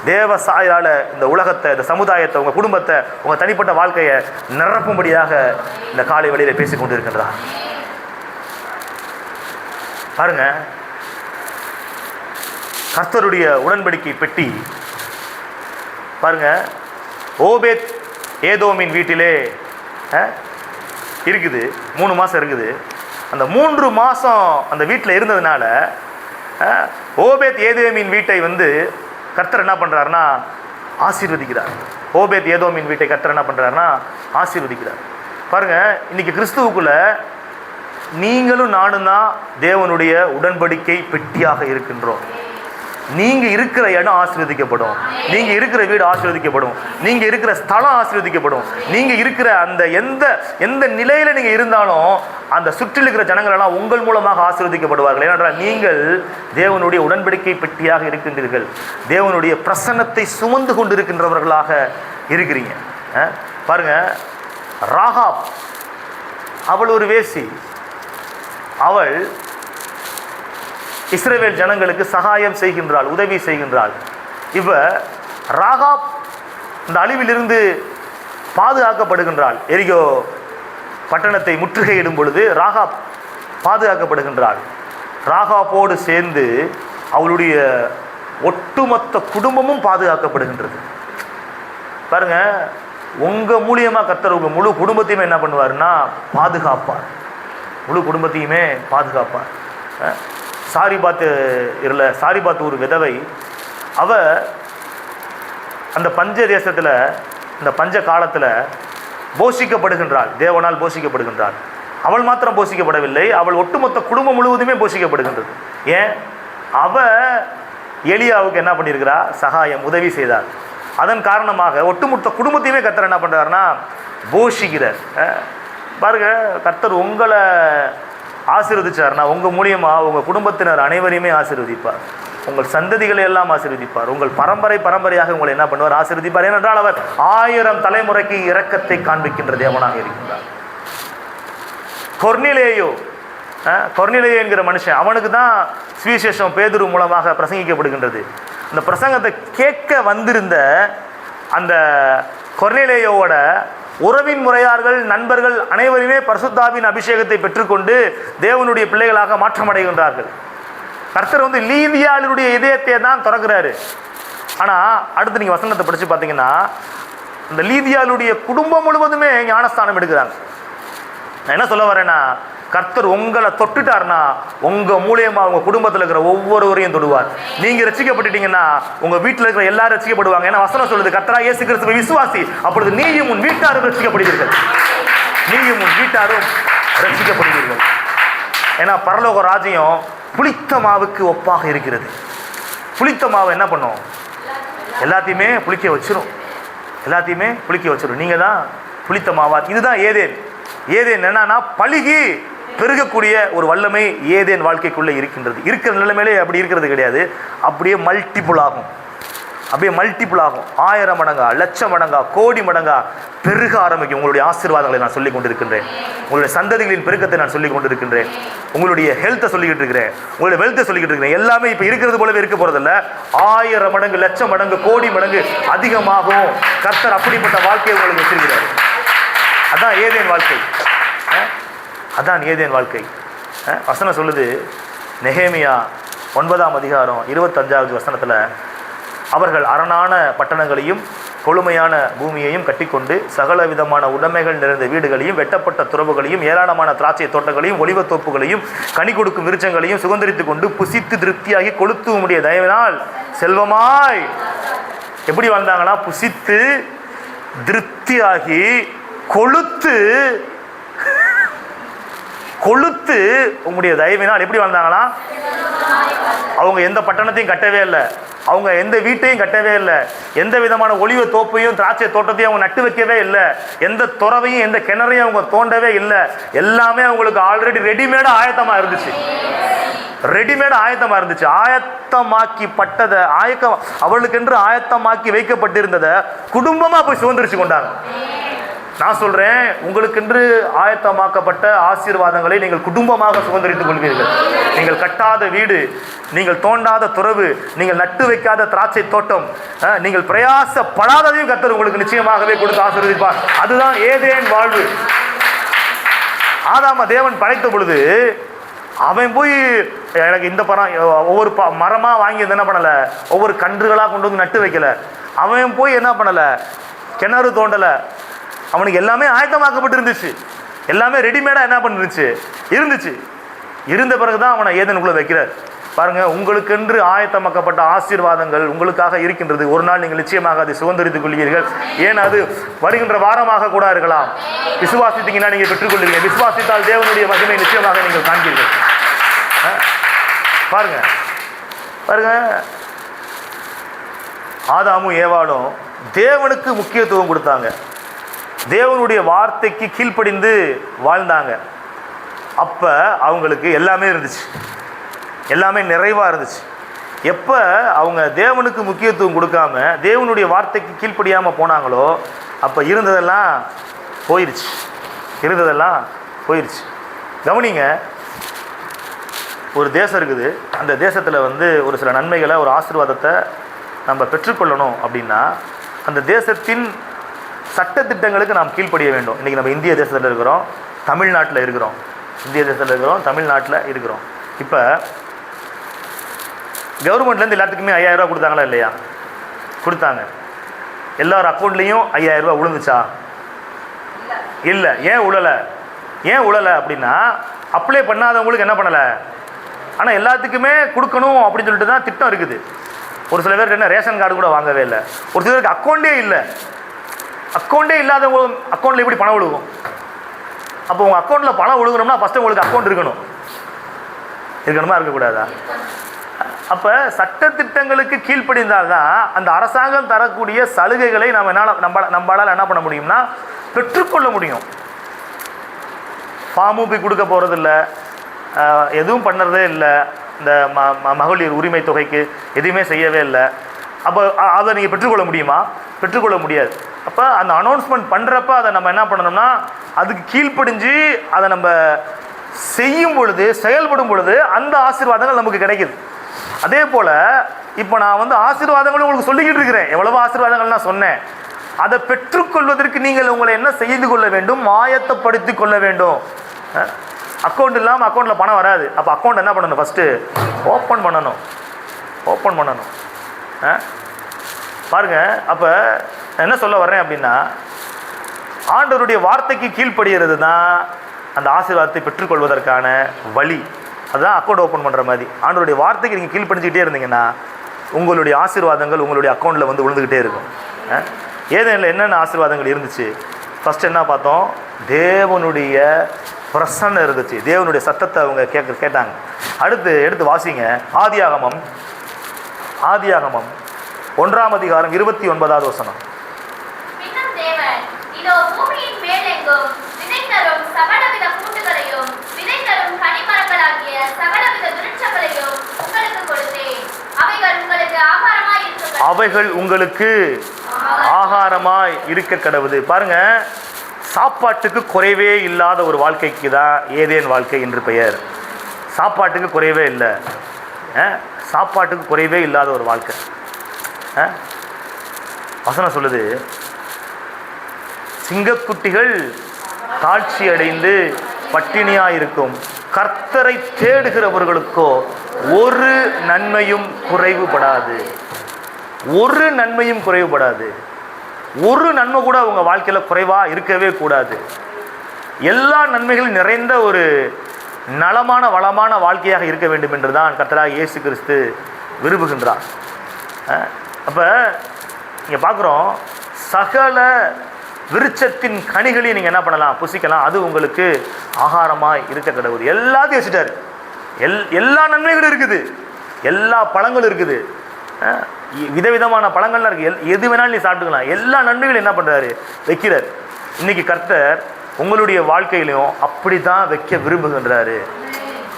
தேவ சாயலால இந்த உலகத்தை, இந்த சமுதாயத்தை, உங்க குடும்பத்தை, உங்க தனிப்பட்ட வாழ்க்கையை நிரப்பும்படியாக இந்த காலை வழியில பேசிக் கொண்டிருக்கின்றார். பாருங்க, கர்த்தருடைய உடன்படிக்கை பெட்டி பாருங்க, ஓபேத் ஏதோமின் வீட்டிலே இருக்குது. 3 மாசம் இருக்குது. அந்த 3 மாசம் அந்த வீட்டில் இருந்ததுனால ஓபேத் ஏதோமின் வீட்டை கர்த்தர் என்ன பண்றாருன்னா ஆசீர்வதிக்கிறார். ஓபேத் ஏதோமின் வீட்டை கர்த்தர் என்ன பண்றாருன்னா ஆசீர்வதிக்கிறார். பாருங்க, இன்னைக்கு கிறிஸ்துவுக்குள்ள நீங்களும் நானும் தான் தேவனுடைய உடன்படிக்கை பெட்டியாக இருக்கின்றோம். நீங்க இருக்கிற இடம் ஆசீர்வதிக்கப்படும், நீங்க இருக்கிற வீடு ஆசீர்வதிக்கப்படும், நீங்க இருக்கிற ஸ்தலம் ஆசீர்வதிக்கப்படும். நீங்க இருக்கிற அந்த எந்த நிலையில நீங்க இருந்தாலும் அந்த சுற்றில் இருக்கிற ஜனங்கள் எல்லாம் உங்கள் மூலமாக ஆசீர்வதிக்கப்படுவார்கள். ஏனென்றால் நீங்கள் தேவனுடைய உடன்படிக்கை பெட்டியாக இருக்கின்றீர்கள், தேவனுடைய பிரசன்னத்தை சுமந்து கொண்டிருக்கின்றவர்களாக இருக்கிறீங்க. பாருங்க, ராகாப் அவள் ஒரு வேசி. அவள் இஸ்ரவேல் ஜனங்களுக்கு சகாயம் செய்கின்றாள், உதவி செய்கின்றாள். இவ ராகாப் இந்த அழிவிலிருந்து பாதுகாக்கப்படுகின்றாள். எரிகோ பட்டணத்தை முற்றுகையிடும் பொழுது ராகாப் பாதுகாக்கப்படுகின்றாள். ராகாப்போடு சேர்ந்து அவளுடைய ஒட்டுமொத்த குடும்பமும் பாதுகாக்கப்படுகின்றது. பாருங்க, உங்க மூலியமா கர்த்தர் உங்க முழு குடும்பத்தையுமே என்ன பண்ணுவாருன்னா பாதுகாப்பார், முழு குடும்பத்தையுமே பாதுகாப்பார். சாரிபாத் ஒரு விதவை. அவ அந்த பஞ்ச தேசத்தில், இந்த பஞ்ச காலத்தில் போஷிக்கப்படுகின்றாள், தேவனால் போஷிக்கப்படுகின்றாள். அவள் மாத்திரம் போஷிக்கப்படவில்லை, அவள் ஒட்டுமொத்த குடும்பம் முழுவதுமே போஷிக்கப்படுகின்றது. ஏன்? அவ எலியாவுக்கு என்ன பண்ணியிருக்கிறா, சகாயம், உதவி செய்தார். அதன் காரணமாக ஒட்டுமொத்த குடும்பத்தையுமே கர்த்தர் என்ன பண்ணுறாருன்னா போஷிக்கிறார். பாருங்க, கர்த்தர் உங்களை ஆசீர்வதிச்சார்னா உங்கள் மூலியமாக உங்கள் குடும்பத்தினர் அனைவரையுமே ஆசீர்வதிப்பார், உங்கள் சந்ததிகளை எல்லாம் ஆசீர்வதிப்பார், உங்கள் பரம்பரையாக உங்களை என்ன பண்ணுவார், ஆசீர்வதிப்பார். ஏனென்றால் அவர் 1000 தலைமுறைக்கு இரக்கத்தை காண்பிக்கின்ற தேவனாக இருக்கின்றார். கொர்னிலேயோ என்கிற மனுஷன், அவனுக்கு தான் சுவிசேஷம் பேதுரு மூலமாக பிரசங்கிக்கப்படுகின்றது. அந்த பிரசங்கத்தை கேட்க வந்திருந்த அந்த கொர்னிலேயோவோட உறவின் முறையார்கள், நண்பர்கள் அனைவருமே பரிசுத்தாவின் அபிஷேகத்தை பெற்றுக்கொண்டு தேவனுடைய பிள்ளைகளாக மாற்றமடைகின்றார்கள். கர்த்தர் லீதியாளுடைய இதயத்தை தான் திறக்கிறாரு. ஆனால் அடுத்து நீங்கள் வசனத்தை படித்து பார்த்தீங்கன்னா, இந்த லீதியாளுடைய குடும்பம் முழுவதுமே ஞானஸ்தானம் எடுக்கிறாங்க. நான் என்ன சொல்ல வரேன்னா, கர்த்தர் உங்களை தொட்டுட்டார்னா உங்க மூலியமா உங்க குடும்பத்தில் இருக்கிற ஒவ்வொருவரையும் தொடுவார். நீங்க ரட்சிக்கப்பட்டுட்டீங்கன்னா உங்க வீட்டில் இருக்கிற எல்லாரும் ரட்சிக்கப்படுவாங்க. ஏன்னா வசனம் சொல்லுது, கர்த்தராகிய இயேசு கிறிஸ்துவை விசுவாசி, அப்பொழுது நீயும் உன் வீட்டாரும் ரட்சிக்கப்படுவீர்கள், நீயும் உன் வீட்டாரும் ரட்சிக்கப்படுவீர்கள். ஏன்னா பரலோக ராஜ்யம் புளித்த மாவுக்கு ஒப்பாக இருக்கிறது. புளித்த மாவை என்ன பண்ணும்? எல்லாத்தையுமே புளிக்க வச்சிரும். எல்லாத்தையுமே புளிக்க வச்சிரும். நீங்கள் தான் புளித்த மாவா. இதுதான் ஏதேன். ஏதேன் என்னன்னா பழுகி பெருகக்கூடிய ஒரு வல்லமை ஏதேன் வாழ்க்கைக்குள்ளே இருக்கின்றது. இருக்கிற நிலைமையிலே அப்படி இருக்கிறது கிடையாது. அப்படியே மல்டிபிள் ஆகும். அப்படியே மல்டிபிள் ஆகும். 1000 மடங்கா, லட்சம் மடங்கா, கோடி மடங்கா பெருக ஆரம்பிக்கும். உங்களுடைய ஆசீர்வாதங்களை நான் சொல்லிக் கொண்டிருக்கின்றேன். உங்களுடைய சந்ததிகளின் பெருக்கத்தை நான் சொல்லிக் கொண்டிருக்கின்றேன். உங்களுடைய ஹெல்த்தை சொல்லிக்கிட்டு இருக்கிறேன். உங்களுடைய வெல்த்தை சொல்லிக்கிட்டு இருக்கிறேன். எல்லாமே இப்போ இருக்கிறது போலவே இருக்க போறதில்ல. 1000 மடங்கு, லட்சம் மடங்கு, கோடி மடங்கு அதிகமாகும். கர்த்தர் அப்படிப்பட்ட வாழ்க்கையை உங்களுக்கு வச்சிருக்கிறார். அதான் ஏதேன் வாழ்க்கை. அதான் ஏதேன் வாழ்க்கை. வசனம் சொல்லுது, நெகேமியா 9ஆம் அதிகாரம் 25வது வசனத்தில், அவர்கள் அரணான பட்டணங்களையும் கொழுமையான பூமியையும் கட்டிக்கொண்டு சகல விதமான உடைமைகள் நிறைந்த வீடுகளையும் வெட்டப்பட்ட துறவுகளையும் ஏராளமான திராட்சை தோட்டங்களையும் ஒலிவத்தோப்புகளையும் கனி கொடுக்கும் விருட்சங்களையும் சுதந்திரித்து கொண்டு புசித்து திருப்தியாகி கொளுத்து உம்முடைய தயவினால் செல்வமாய் எப்படி வாழ்ந்தாங்களா? புசித்து திருப்தியாகி கொளுத்து உங்களுடைய தயவினால் எப்படி வாழ்ந்தாங்களா? அவங்க எந்த பட்டணத்தையும் கட்டவே இல்லை. அவங்க எந்த வீட்டையும் கட்டவே இல்லை. எந்த விதமான ஒலிவ தோப்பையும் திராட்சை தோட்டத்தையும் அவங்க நட்டு வைக்கவே இல்லை. எந்த துறவையும் எந்த கிணறையும் அவங்க தோண்டவே இல்லை. எல்லாமே அவங்களுக்கு ஆல்ரெடி ரெடிமேடா ஆயத்தமா இருந்துச்சு. ஆயத்தமாக்கப்பட்டதை அவளுக்கென்று ஆயத்தமாக்கி வைக்கப்பட்டிருந்ததை குடும்பமா போய் சுதந்திரிச்சு கொண்டாங்க. நான் சொல்றேன், உங்களுக்கென்று ஆயத்தமாக்கப்பட்ட ஆசீர்வாதங்களை நீங்கள் குடும்பமாக சுதந்திரித்துக் கொள்வீர்கள். நீங்கள் கட்டாத வீடு, நீங்கள் தோண்டாத துறவு, நீங்கள் நட்டு வைக்காத திராட்சை தோட்டம், நீங்கள் பிரயாசப்படாததையும் கர்த்தர் உங்களுக்கு நிச்சயமாகவே கொடுத்து ஆசீர்வதிப்பார். அதுதான் ஏதேன் வாழ்வு. ஆதாம தேவன் படைத்த பொழுது அவன் போய் எனக்கு இந்த ஒவ்வொரு மரமா வாங்கி என்ன பண்ணல, ஒவ்வொரு கன்றுகளா கொண்டு வந்து நட்டு வைக்கல. அவன் போய் என்ன பண்ணல, கிணறு தோண்டல. அவனுக்கு எல்லாமே ஆயத்தமாக்கப்பட்டு இருந்துச்சு. எல்லாமே ரெடிமேடா என்ன பண்ணிருந்துச்சு, இருந்துச்சு. இருந்த பிறகுதான் அவனை ஏதேனுக்குள்ள வைக்கிறார். பாருங்க, உங்களுக்கென்று ஆயத்தமாக்கப்பட்ட ஆசீர்வாதங்கள் உங்களுக்காக இருக்கின்றது. ஒரு நாள் நீங்கள் நிச்சயமாக அதை சுதந்திரித்துக் கொள்வீர்கள். ஏன் அது வருகின்ற வாரமாக கூட இருக்கலாம். விசுவாசித்தீங்கன்னா நீங்கள் பெற்றுக்கொள்வீங்க. விசுவாசித்தால் தேவனுடைய மகிமை நிச்சயமாக நீங்கள் காண்பீர்கள். பாருங்க பாருங்க, ஆதாமும் ஏவாளும் தேவனுக்கு முக்கியத்துவம் கொடுத்தாங்க. தேவனுடைய வார்த்தைக்கு கீழ்ப்படிந்து வாழ்ந்தாங்க. அப்ப அவங்களுக்கு எல்லாமே இருந்துச்சு, எல்லாமே நிறைவா இருந்துச்சு. எப்ப அவங்க தேவனுக்கு முக்கியத்துவம் கொடுக்காம தேவனுடைய வார்த்தைக்கு கீழ்ப்படியாம போனாங்களோ அப்ப இருந்ததெல்லாம் போயிருச்சு. கவனிங்க, ஒரு தேசம் இருக்குது. அந்த தேசத்துல ஒரு சில நன்மைகளை, ஒரு ஆசீர்வாதத்தை நம்ம பெற்றுக்கொள்ளணும் அப்படின்னா அந்த தேசத்தின் சட்டத்திட்டங்களுக்கு நாம் கீழ்ப்படிய வேண்டும். இன்றைக்கி நம்ம இந்திய தேசத்தில் இருக்கிறோம், தமிழ்நாட்டில் இருக்கிறோம். இப்போ கவர்மெண்ட்லேருந்து எல்லாத்துக்குமே 5000 ரூபா கொடுத்தாங்களா இல்லையா? கொடுத்தாங்க. எல்லார் அக்கௌண்ட்லேயும் 5000 ரூபா விழுந்துச்சா? இல்லை. ஏன் உழலை அப்படின்னா அப்ளை பண்ணாதவங்களுக்கு என்ன பண்ணலை, ஆனால் எல்லாத்துக்குமே கொடுக்கணும் அப்படின்னு சொல்லிட்டு தான் திட்டம் இருக்குது. ஒரு சில பேருக்கு என்ன ரேஷன் கார்டு கூட வாங்கவே இல்லை. ஒரு சிலருக்கு அக்கௌண்ட்டே இல்லை. அக்கௌண்ட்டே இல்லாதவங்க அக்கௌண்ட்டில் எப்படி பணம் விழுகும்? அப்போ உங்கள் அக்கௌண்ட்டில் பணம் விழுகணும்னா ஃபஸ்ட்டு உங்களுக்கு அக்கௌண்ட் இருக்கணுமா இருக்கக்கூடாதா? அப்போ சட்டத்திட்டங்களுக்கு கீழ்ப்படிந்தால்தான் அந்த அரசாங்கம் தரக்கூடிய சலுகைகளை நம்மளால் என்ன பண்ண முடியும்னா பெற்றுக்கொள்ள முடியும். ஃபார்மும் போய் கொடுக்க போகிறதில்ல, எதுவும் பண்ணுறதே இல்லை. இந்த மகளிர் உரிமை தொகைக்கு எதுவுமே செய்யவே இல்லை. அப்போ அதை நீங்கள் பெற்றுக்கொள்ள முடியுமா? பெற்றுக்கொள்ள முடியாது. அப்போ அந்த அனௌன்ஸ்மெண்ட் பண்ணுறப்ப அதை நம்ம என்ன பண்ணணும்னா அதுக்கு கீழ்ப்படிஞ்சு அதை நம்ம செய்யும் பொழுது, செயல்படும் பொழுது அந்த ஆசீர்வாதங்கள் நமக்கு கிடைக்குது. அதே போல் இப்போ நான் ஆசீர்வாதங்களும் உங்களுக்கு சொல்லிக்கிட்டு இருக்கிறேன். எவ்வளவோ ஆசீர்வாதங்கள் நான் சொன்னேன். அதை பெற்றுக்கொள்வதற்கு நீங்கள் உங்களை என்ன செய்து கொள்ள வேண்டும்? ஆயத்தப்படுத்தி கொள்ள வேண்டும். அக்கௌண்ட் இல்லாமல் அக்கௌண்ட்டில் பணம் வராது. அப்போ அக்கௌண்ட் என்ன பண்ணணும்? ஃபஸ்ட்டு ஓப்பன் பண்ணணும். பாருங்கள், அப்போ என்ன சொல்ல வர்றேன் அப்படின்னா ஆண்டவருடைய வார்த்தைக்கு கீழ்ப்படுகிறது தான் அந்த ஆசீர்வாதத்தை பெற்றுக்கொள்வதற்கான வழி. அதுதான் அக்கௌண்ட் ஓப்பன் பண்ணுற மாதிரி. ஆண்டவருடைய வார்த்தைக்கு நீங்கள் கீழ்ப்படிஞ்சிக்கிட்டே இருந்தீங்கன்னா உங்களுடைய ஆசீர்வாதங்கள் உங்களுடைய அக்கௌண்ட்டில் விழுந்துக்கிட்டே இருக்கும். ஏதேனில் என்னென்ன ஆசீர்வாதங்கள் இருந்துச்சு? ஃபஸ்ட் என்ன பார்த்தோம்? தேவனுடைய பிரசன்னம் இருந்துச்சு. தேவனுடைய சத்தத்தை அவங்க கேட்டாங்க. எடுத்து வாசிங்க. ஆதியாகமம் ஆதியாகமம் 1ஆம் அதிகாரம் 29வது வசனம். பின்னும் தேவன், இதோ பூமியின் மேலெங்கும் விதை தரும் சகலவித பூண்டுகளையும் விதை தரும் கனிமரங்களாகிய சகலவித விருட்சங்களையும் உங்களுக்கு கொடுத்தேன். அவைகள் உங்களுக்கு ஆகாரமாய் இருக்க கடவுது. பாருங்க, சாப்பாட்டுக்கு குறைவே இல்லாத ஒரு வாழ்க்கைக்கு தான் ஏதேன் வாழ்க்கை என்று பெயர். சாப்பாட்டுக்கு குறைவே இல்லை, சாப்பாட்டுக்கு குறைவே இல்லாத ஒரு வாழ்க்கை. வசனம் சொல்லுது, சிங்கக்குட்டிகள் தாழ்ச்சி அடைந்து பட்டினியாயிருக்கும், கர்த்தரை தேடுகிறவர்களுக்கோ ஒரு நன்மையும் குறைவுபடாது. ஒரு நன்மையும் குறைவுபடாது. ஒரு நன்மை கூட உங்க வாழ்க்கையில குறைவா இருக்கவே கூடாது. எல்லா நன்மைகளும் நிறைந்த ஒரு நலமான வளமான வாழ்க்கையாக இருக்க வேண்டும் என்றுதான் கர்த்தராகிய இயேசு கிறிஸ்து விரும்புகின்றார். அப்ப இங்க பார்க்குறோம், சகல விருட்சத்தின் கனிகளையும் நீங்கள் என்ன பண்ணலாம், புசிக்கலாம், அது உங்களுக்கு ஆகாரமாய் இருக்க கடவுள். எல்லாத்தையும் வச்சுட்டாரு. எல்லா நன்மைகளும் இருக்குது, எல்லா பழங்களும் இருக்குது, விதவிதமான பழங்கள்லாம் இருக்குது, எது வேணாலும் நீ சாப்பிட்டுக்கலாம். எல்லா நன்மைகளும் என்ன பண்ணுறாரு, வைக்கிறார். இன்னைக்கு கர்த்தர் உங்களுடைய வாழ்க்கையிலையும் அப்படி தான் வைக்க விரும்புகின்றாரு.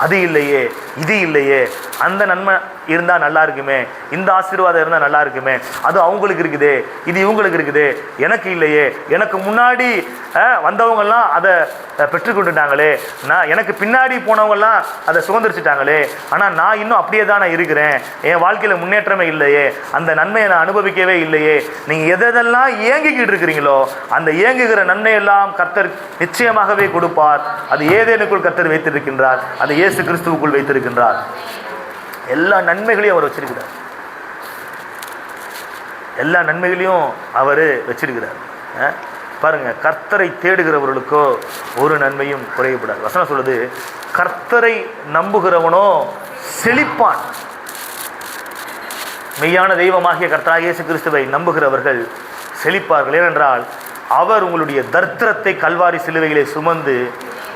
அது இல்லையே, இது இல்லையே, அந்த நன்மை இருந்தால் நல்லா இருக்குமே, இந்த ஆசீர்வாதம் இருந்தால் நல்லா இருக்குமே, அது அவங்களுக்கு இருக்குதே, இது இவங்களுக்கு இருக்குதே, எனக்கு இல்லையே, எனக்கு முன்னாடி வந்தவங்கெல்லாம் அதை பெற்றுக்கொண்டுட்டாங்களே, எனக்கு பின்னாடி போனவங்கெல்லாம் அதை சுதந்திரிச்சிட்டாங்களே, ஆனால் நான் இன்னும் அப்படியே தான் நான் இருக்கிறேன், என் வாழ்க்கையில் முன்னேற்றமே இல்லையே, அந்த நன்மையை நான் அனுபவிக்கவே இல்லையே. நீங்கள் எதெல்லாம் ஏங்கிக்கிட்டு இருக்கிறீங்களோ அந்த ஏங்குகிற நன்மையெல்லாம் கர்த்தர் நிச்சயமாகவே கொடுப்பார். அது ஏதேனுக்குள் கர்த்தர் வைத்திருக்கின்றார், அது இயேசு கிறிஸ்துவுக்குள் வைத்திருக்கின்றார். எல்லா நன்மைகளையும் அவர் வச்சிருக்கிறார். எல்லா நன்மைகளையும் அவர் வச்சிருக்கிறார். பாருங்க, கர்த்தரை தேடுகிறவர்களுக்கோ ஒரு நன்மையும் குறையப்படாது. வசனம் சொல்லுது, கர்த்தரை நம்புகிறவனோ செழிப்பான். மெய்யான தெய்வமாகிய கர்த்தராகிய இயேசு கிறிஸ்துவை நம்புகிறவர்கள் செழிப்பார்கள். ஏனென்றால் அவர் உங்களுடைய தரித்திரத்தை கல்வாரி சிலுவையிலே சுமந்து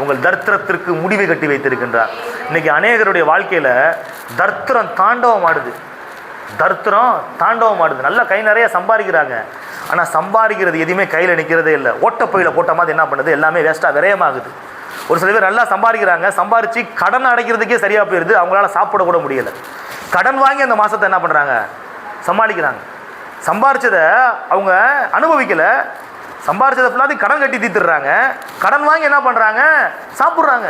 உங்கள் தரித்திரத்திற்கு முடிவை கட்டி வைத்திருக்கின்றார். இன்னைக்கு அநேகருடைய வாழ்க்கையில தரித்திரம் தாண்டவம் ஆடுது. தரித்திரம் தாண்டவம் ஆடுது. நல்லா கை நிறைய சம்பாதிக்கிறாங்க, ஆனால் சம்பாதிக்கிறது எதுவுமே கையில் நிற்கிறதே இல்லை. ஓட்டப்பையில போட்ட மாதிரி என்ன பண்ணுது, எல்லாமே வேஸ்ட்டாக விரயமாகுது. ஒரு சில பேர் நல்லா சம்பாதிக்கிறாங்க, சம்பாரித்து கடன் அடைக்கிறதுக்கே சரியாக போயிடுது, அவங்களால சாப்பிட கூட முடியலை. கடன் வாங்கி அந்த மாதத்தை என்ன பண்ணுறாங்க, சமாளிக்கிறாங்க. சம்பாரிச்சதை அவங்க அனுபவிக்கலை, சம்பாரிச்சதை ஃபுல்லாக கடன் கட்டி தீர்த்துடுறாங்க. கடன் வாங்கி என்ன பண்ணுறாங்க, சாப்பிட்றாங்க.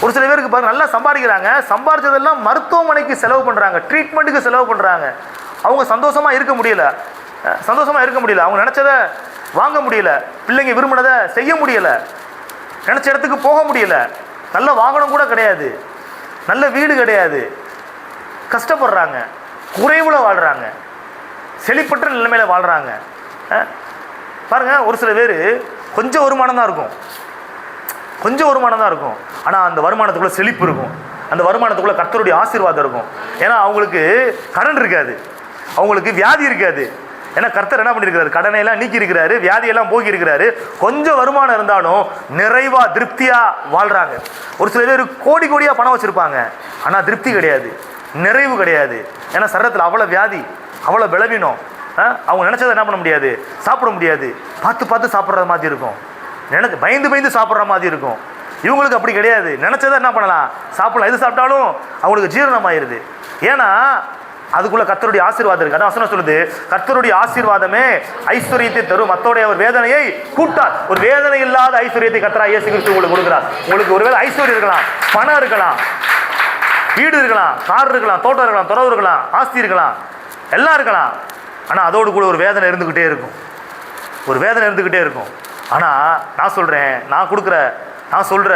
ஒரு சில பேருக்கு பாருங்க, நல்லா சம்பாதிக்கிறாங்க, சம்பாரிச்சதெல்லாம் மருத்துவமனைக்கு செலவு பண்ணுறாங்க, ட்ரீட்மெண்ட்டுக்கு செலவு பண்ணுறாங்க. அவங்க சந்தோஷமாக இருக்க முடியல, அவங்க நினச்சதை வாங்க முடியல, பிள்ளைங்க விரும்பினதை செய்ய முடியலை, நினச்ச இடத்துக்கு போக முடியல, நல்ல வாகனம் கூட கிடையாது, நல்ல வீடு கிடையாது, கஷ்டப்படுறாங்க, குறைவில் வாழ்கிறாங்க, செழிப்பற்ற நிலைமையில் வாழ்கிறாங்க. பாருங்க, ஒரு சில பேர் கொஞ்சம் வருமானம் தான் இருக்கும், ஆனால் அந்த வருமானத்துக்குள்ள செழிப்பு இருக்கும், அந்த வருமானத்துக்குள்ள கர்த்தருடைய ஆசீர்வாதம் இருக்கும். ஏன்னா அவங்களுக்கு கடன் இருக்காது, அவங்களுக்கு வியாதி இருக்காது. ஏன்னா கர்த்தர் என்ன பண்ணியிருக்கிறாரு, கடனை எல்லாம் நீக்கி இருக்கிறாரு, வியாதியெல்லாம் போக்கி இருக்கிறாரு. கொஞ்சம் வருமானம் இருந்தாலும் நிறைவா திருப்தியா வாழ்றாங்க. ஒரு சில பேர் கோடி கோடியா பணம் வச்சிருப்பாங்க, ஆனால் திருப்தி கிடையாது, நிறைவு கிடையாது. ஏன்னா சரீரத்தில் அவ்வளோ வியாதி, அவ்வளோ பலவீனம். அவங்க நினைச்சதை என்ன பண்ண முடியாது, சாப்பிட முடியாது, பார்த்து சாப்பிட்ற மாதிரி இருக்கும், பயந்து சாப்பிட்ற மாதிரி இருக்கும். இவங்களுக்கு அப்படி கிடையாது, நினைச்சதை என்ன பண்ணலாம், சாப்பிடலாம், எது சாப்பிட்டாலும் அவங்களுக்கு ஜீரணமாயிருது. ஏன்னா அதுக்குள்ள கர்த்தருடைய ஆசீர்வாதம் இருக்கு. அதான் வசனம் சொல்லுது, கர்த்தருடைய ஆசீர்வாதமே ஐஸ்வர்யத்தை தரும், மத்தோடைய ஒரு வேதனையை கூட்டார். ஒரு வேதனை இல்லாத ஐஸ்வர்யத்தை கர்த்தராகிய இயேசு கிறிஸ்து உங்களுக்கு கொடுக்கிறார். உங்களுக்கு ஒருவேளை ஐஸ்வர்யம் இருக்கலாம், பணம் இருக்கலாம், வீடு இருக்கலாம், கார் இருக்கலாம், தோட்டம் இருக்கலாம், துறவு இருக்கலாம், ஆஸ்தி இருக்கலாம், எல்லாம் இருக்கலாம். ஆனால் அதோடு கூட ஒரு வேதனை இருந்துக்கிட்டே இருக்கும். ஆனால் நான் சொல்கிறேன், நான் சொல்கிற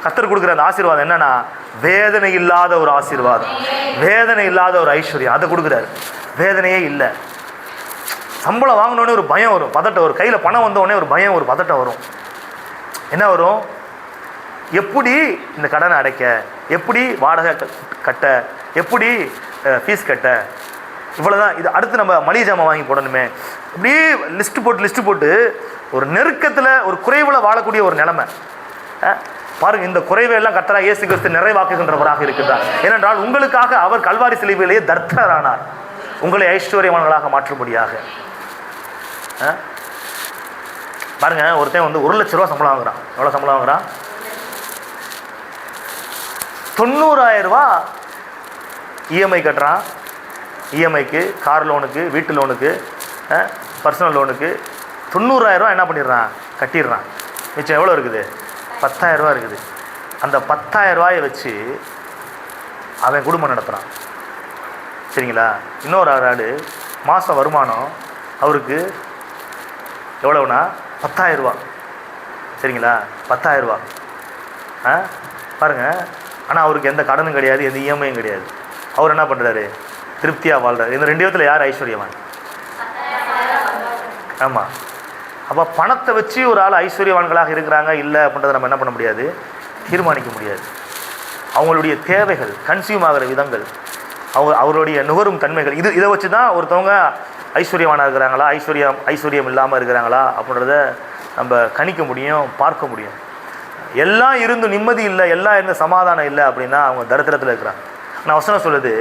கர்த்தர் கொடுக்குற அந்த ஆசீர்வாதம் என்னன்னா, வேதனை இல்லாத ஒரு ஆசீர்வாதம், வேதனை இல்லாத ஒரு ஐஸ்வர்யம், அதை கொடுக்குறாரு. வேதனையே இல்லை. சம்பளம் வாங்கினோடனே ஒரு பயம் வரும், பதட்டம் வரும். கையில் பணம் வந்தோடனே ஒரு பயம், ஒரு பதட்டம் வரும். என்ன வரும், எப்படி இந்த கடனை அடைக்க, எப்படி வாடகை கட்ட, எப்படி ஃபீஸ் கட்ட, இவ்வளோதான். இது அடுத்து நம்ம மளிகை ஜாமான் வாங்கி போடணுமே, இப்படி லிஸ்ட்டு போட்டு ஒரு நெருக்கத்தில், ஒரு குறைவில் வாழக்கூடிய ஒரு நிலைமை. பாருங்க, இந்த குறைவையெல்லாம் கர்த்தராகிய இயேசு கிறிஸ்து நிறைவாக்குகின்றவராக இருக்கிறார். ஏனென்றால் உங்களுக்காக அவர் கல்வாரி சிலுவையிலேயே தரித்திரரானார். உங்களை ஐஸ்வர்யவான்களாக மாற்றும்படியாக. பாருங்க, ஒருத்தன் வந்து 1 லட்ச ரூபா சம்பளம் வாங்குறான். எவ்வளோ சம்பளம் வாங்குறான்? 90,000 ரூபா இஎம்ஐ கட்டுறான். இஎம்ஐக்கு, கார் லோனுக்கு, வீட்டு லோனுக்கு, பர்சனல் லோனுக்கு 90,000 ரூபா என்ன பண்ணிடுறான்? கட்டிடுறான். மிச்சம் எவ்வளோ இருக்குது? 10,000 ரூபா இருக்குது. அந்த 10,000 ரூபாயை வச்சு அவன் குடும்பம் நடத்துகிறான். சரிங்களா? இன்னொரு ஆள் மாதம் வருமானம் அவருக்கு எவ்வளோனா 10,000 ரூபா. சரிங்களா? 10,000 ரூபா. பாருங்கள், ஆனால் அவருக்கு எந்த கடனும் கிடையாது, எந்த இஎம்ஐயும் கிடையாது. அவர் என்ன பண்ணுறாரு? திருப்தியாக வாழ்கிறார். இந்த 2 விதத்தில் யார் ஐஸ்வர்யவான்? ஆமாம். அப்போ பணத்தை வச்சு ஒரு ஆள் ஐஸ்வர்யவான்களாக இருக்கிறாங்க இல்லை அப்படின்றத நம்ம என்ன பண்ண முடியாது? தீர்மானிக்க முடியாது. அவங்களுடைய தேவைகள், கன்சியூம் ஆகிற விதங்கள், அவருடைய நுகரும் தன்மைகள், இதை வச்சு தான் ஒருத்தவங்க ஐஸ்வர்யவானாக இருக்கிறாங்களா, ஐஸ்வர்யம் இல்லாமல் இருக்கிறாங்களா அப்படின்றத நம்ம கணிக்க முடியும், பார்க்க முடியும். எல்லாம் இருந்து நிம்மதி இல்லை, எல்லாம் இருந்து சமாதானம் இல்லை அப்படின்னா அவங்க தரித்திரத்தில் இருக்கிறாங்க. ஆனால் வசனம் சொல்லுது,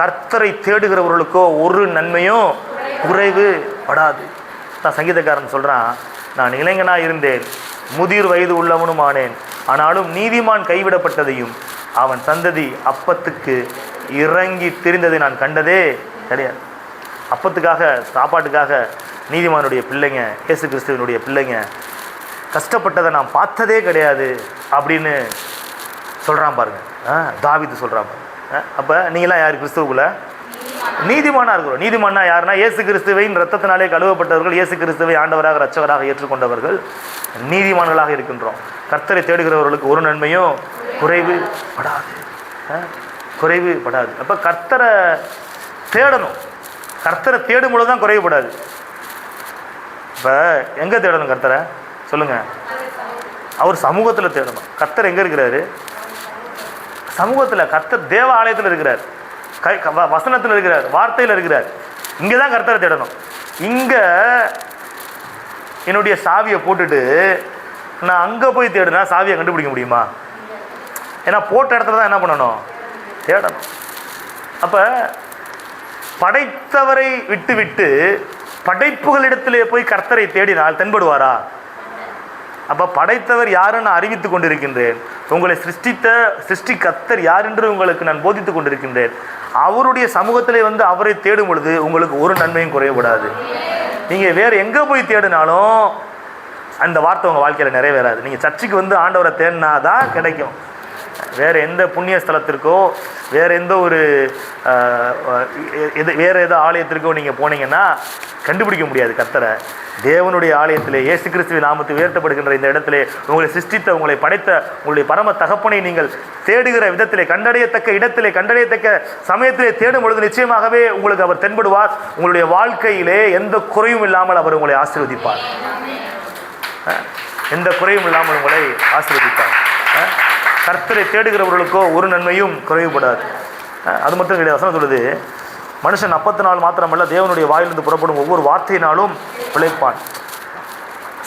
கர்த்தரை தேடுகிறவர்களுக்கோ ஒரு நன்மையும் குறைவு படாது. நான் சங்கீதக்காரன் சொல்கிறான், நான் இளைஞனாக இருந்தேன், முதிர் வயது உள்ளவனும் ஆனேன், ஆனாலும் நீதிமான் கைவிடப்பட்டதையும் அவன் சந்ததி அப்பத்துக்கு இறங்கி திரிந்ததை நான் கண்டதே கிடையாது. அப்பத்துக்காக, சாப்பாட்டுக்காக நீதிமானுடைய பிள்ளைங்க, இயேசு கிறிஸ்துவனுடைய பிள்ளைங்க கஷ்டப்பட்டதை நான் பார்த்ததே கிடையாது அப்படின்னு சொல்கிறான் பாருங்க. தாவீது சொல்கிறான் பாருங்க. அப்போ நீங்களாம் யார் கிறிஸ்துவுக்குள்ள நீதிமானாக இருக்கிறோம். நீதிமானா யாருன்னா இயேசு கிறிஸ்துவின் ரத்தத்தினாலே கழுவப்பட்டவர்கள், இயேசு கிறிஸ்துவை ஆண்டவராக இரட்சகராக ஏற்றுக்கொண்டவர்கள் நீதிமான்களாக இருக்கின்றோம். கர்த்தரை தேடுகிறவர்களுக்கு ஒரு நன்மையும் குறைவு படாது, குறைவு படாது. அப்போ கர்த்தரை தேடணும். கர்த்தரை தேடும் பொழுது தான் குறைவுபடாது. இப்போ எங்கே தேடணும் கர்த்தரை சொல்லுங்கள்? அவர் சமூகத்தில் தேடணும். கர்த்தர் எங்கே இருக்கிறாரு? சமூகத்தில். கர்த்தர் தேவ ஆலயத்தில் இருக்கிறார், வசனத்தில் இருக்கிறார், வார்த்தையில் இருக்கிறார். இங்கே தான் கர்த்தரை தேடணும். இங்கே என்னுடைய சாவியை போட்டுட்டு நான் அங்கே போய் தேடுனா சாவியை கண்டுபிடிக்க முடியுமா? ஏன்னா போட்ட இடத்துல தான் என்ன பண்ணணும்? தேடணும். அப்போ படைத்தவரை விட்டு படைப்புகளிடத்திலே போய் கர்த்தரை தேடினால் தென்படுவாரா? அப்போ படைத்தவர் யாருன்னு நான் அறிவித்து கொண்டிருக்கின்றேன். உங்களை சிருஷ்டி கர்த்தர் யார் என்று உங்களுக்கு நான் போதித்து கொண்டிருக்கின்றேன். அவருடைய சமூகத்திலே வந்து அவரை தேடும் பொழுது உங்களுக்கு ஒரு நன்மையும் குறையப்படாது. நீங்கள் வேறு எங்கே போய் தேடினாலும் அந்த வார்த்தை உங்கள் வாழ்க்கையில் நிறைவேறாது. நீங்கள் சர்ச்சுக்கு வந்து ஆண்டவரை தேடினா தான் கிடைக்கும். வேறு எந்த புண்ணிய ஸ்தலத்திற்கோ, வேறு எந்த ஒரு வேறு ஏதோ ஆலயத்திற்கோ நீங்கள் போனீங்கன்னா கண்டுபிடிக்க முடியாது கர்த்தரை. தேவனுடைய ஆலயத்திலே இயேசு கிறிஸ்துவின் நாமத்தில் உயர்த்தப்படுகின்ற இந்த இடத்திலே உங்களை சிருஷ்டித்த, உங்களை படைத்த உங்களுடைய பரம தகப்பனை நீங்கள் தேடுகிற விதத்திலே, கண்டடையத்தக்க இடத்திலே, கண்டடையத்தக்க சமயத்திலே தேடும் பொழுது நிச்சயமாகவே உங்களுக்கு அவர் தென்படுவார். உங்களுடைய வாழ்க்கையிலே எந்த குறையும் இல்லாமல் அவர் உங்களை ஆசீர்வதிப்பார். எந்த குறையும் இல்லாமல் உங்களை ஆசீர்வதிப்பார். கர்த்தரை தேடுகிறவர்களுக்கோ ஒரு நன்மையும் குறைவுபடாது. அது மட்டும் கிடையாது. வசனம் சொல்லுது, மனுஷன் அப்பத்தினால் மாத்திரமல்ல தேவனுடைய வாயிலிருந்து புறப்படும் ஒவ்வொரு வார்த்தையினாலும் பிழைப்பான்.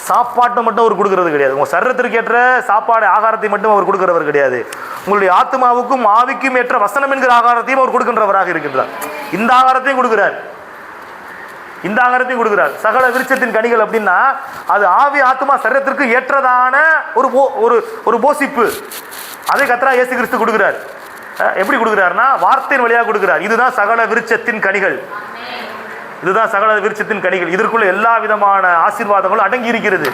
சாப்பாட்டை மட்டும் அவர் கொடுக்கறது கிடையாது. உங்கள் சரீரத்திற்கு ஏற்ற சாப்பாடு, ஆகாரத்தை மட்டும் அவர் கொடுக்கிறவர் கிடையாது. உங்களுடைய ஆத்மாவுக்கும் ஆவிக்கும் ஏற்ற வசனம் என்கிற ஆகாரத்தையும் அவர் கொடுக்கின்றவராக இருக்கின்றார். இந்த ஆகாரத்தையும் கொடுக்கிறார், இந்த ஆகாரத்தையும் கொடுக்கிறார். சகல விருட்சத்தின் கனிகள் அப்படின்னா அது ஆவி ஆத்மா சரீரத்திற்கு ஏற்றதான ஒரு போசிப்பு. அதை கர்த்தர் இயேசு கிறிஸ்து கொடுக்கிறார். எப்படி கொடுக்கிறார்னா வார்த்தையின் வழியாக கொடுக்கிறார். இதுதான் சகல விருட்சத்தின் கனிகள், இதுதான் சகல விருட்சத்தின் கனிகள். இதற்குள்ள எல்லா விதமான ஆசீர்வாதங்களும் அடங்கி இருக்கிறது.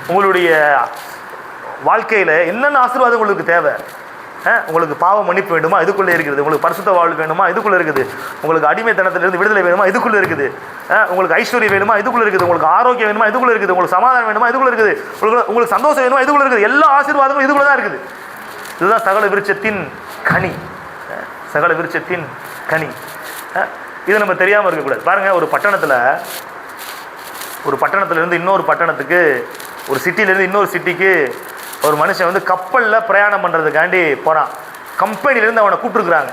உங்களுடைய வாழ்க்கையில் என்னென்ன ஆசீர்வாதம் உங்களுக்கு தேவை? உங்களுக்கு பாவ மன்னிப்பு வேண்டுமா? இதுக்குள்ளே இருக்குது. உங்களுக்கு பரிசுத்த வாழ்வு வேணுமா? இதுக்குள்ளே இருக்குது. உங்களுக்கு அடிமைத்தனத்திலிருந்து விடுதலை வேணுமா? இதுக்குள்ளே இருக்குது. உங்களுக்கு ஐஸ்வர்யம் வேணுமா? இதுக்குள்ளே இருக்குது. உங்களுக்கு ஆரோக்கியம் வேணுமா? இதுக்குள்ளே இருக்குது. உங்களுக்கு சமாதானம் வேணுமா? இதுக்குள்ளே இருக்குது. உங்களுக்கு சந்தோஷம் வேணுமா? இதுக்குள்ளே இருக்குது. எல்லா ஆசீர்வாதங்களும் இதுக்குள்ளே தான் இருக்குது. இதுதான் சகல விருட்சத்தின் கனி, சகல விருட்சத்தின் கனி. இதை நம்ம தெரியாமல் இருக்கக்கூடாது. பாருங்கள், ஒரு பட்டணத்திலேருந்து இன்னொரு பட்டணத்துக்கு, ஒரு சிட்டிலேருந்து இன்னொரு சிட்டிக்கு ஒரு மனுஷன் வந்து கப்பலில் பிரயாணம் பண்ணுறதுக்காண்டி போகிறான். கம்பெனிலேருந்து அவனை கூப்பிட்டுருக்குறாங்க.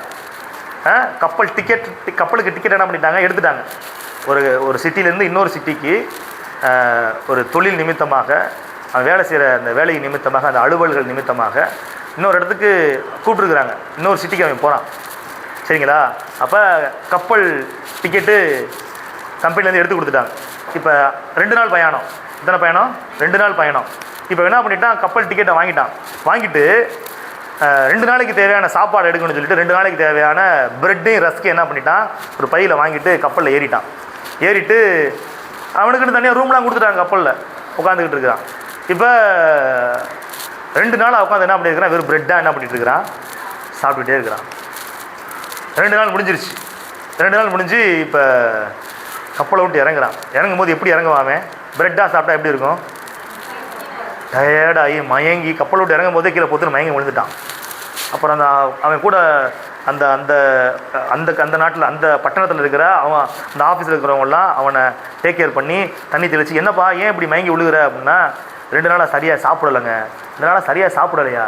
கப்பலுக்கு டிக்கெட் என்ன பண்ணிட்டாங்க? எடுத்துட்டாங்க. ஒரு சிட்டிலேருந்து இன்னொரு சிட்டிக்கு ஒரு தொழில் நிமித்தமாக, அவன் வேலை செய்கிற அந்த வேலை நிமித்தமாக, அந்த அலுவல்கள் நிமித்தமாக இன்னொரு இடத்துக்கு கூப்பிட்டுருக்குறாங்க. இன்னொரு சிட்டிக்கு அவன் போகிறான். சரிங்களா? அப்போ கப்பல் டிக்கெட்டு கம்பெனிலேருந்து எடுத்து கொடுத்துட்டாங்க. இப்போ 2 நாள் பயணம். எத்தனை பயணம்? 2 நாள் பயணம். இப்போ என்ன பண்ணிட்டான், கப்பல் டிக்கெட்டை வாங்கிட்டு 2 நாளைக்கு தேவையான சாப்பாடு எடுக்கணும்னு சொல்லிட்டு 2 நாளைக்கு தேவையான பிரெட்டையும் ரஸ்க்கையும் என்ன பண்ணிட்டான், ஒரு பையில் வாங்கிட்டு கப்பலில் ஏறிட்டான். ஏறிட்டு அவனுக்குன்னு தனியாக ரூம்லாம் கொடுத்துட்டாங்க, கப்பலில் உட்காந்துக்கிட்டு இருக்கிறான். இப்போ 2 நாளாக உட்காந்து என்ன பண்ணியிருக்கிறான், வெறும் பிரெட்டாக என்ன பண்ணிட்டு இருக்கிறான், சாப்பிட்டுட்டே இருக்கிறான். 2 நாள் முடிஞ்சிருச்சு. 2 நாள் முடிஞ்சு இப்போ கப்பலை விட்டு இறங்குறான். இறங்கும் போது எப்படி இறங்குவான், பிரெட்டாக சாப்பிட்டா எப்படி இருக்கும், டயர்டாகி மயங்கி கப்பலை விட்டு இறங்கும் போதே கீழே பொத்துன்னு மயங்கி விழுந்துட்டான். அப்புறம் அவன் கூட அந்த அந்த அந்த அந்த நாட்டில் அந்த பட்டணத்தில் இருக்கிற அவன் அந்த ஆஃபீஸில் இருக்கிறவங்களாம் அவனை டேக் கேர் பண்ணி தண்ணி தெளிச்சு, என்னப்பா ஏன் இப்படி மயங்கி விழுகிற அப்படின்னா, 2 நாளாக சரியாக சாப்பிடலைங்க. 2 நாளாக சரியாக சாப்பிடலையா?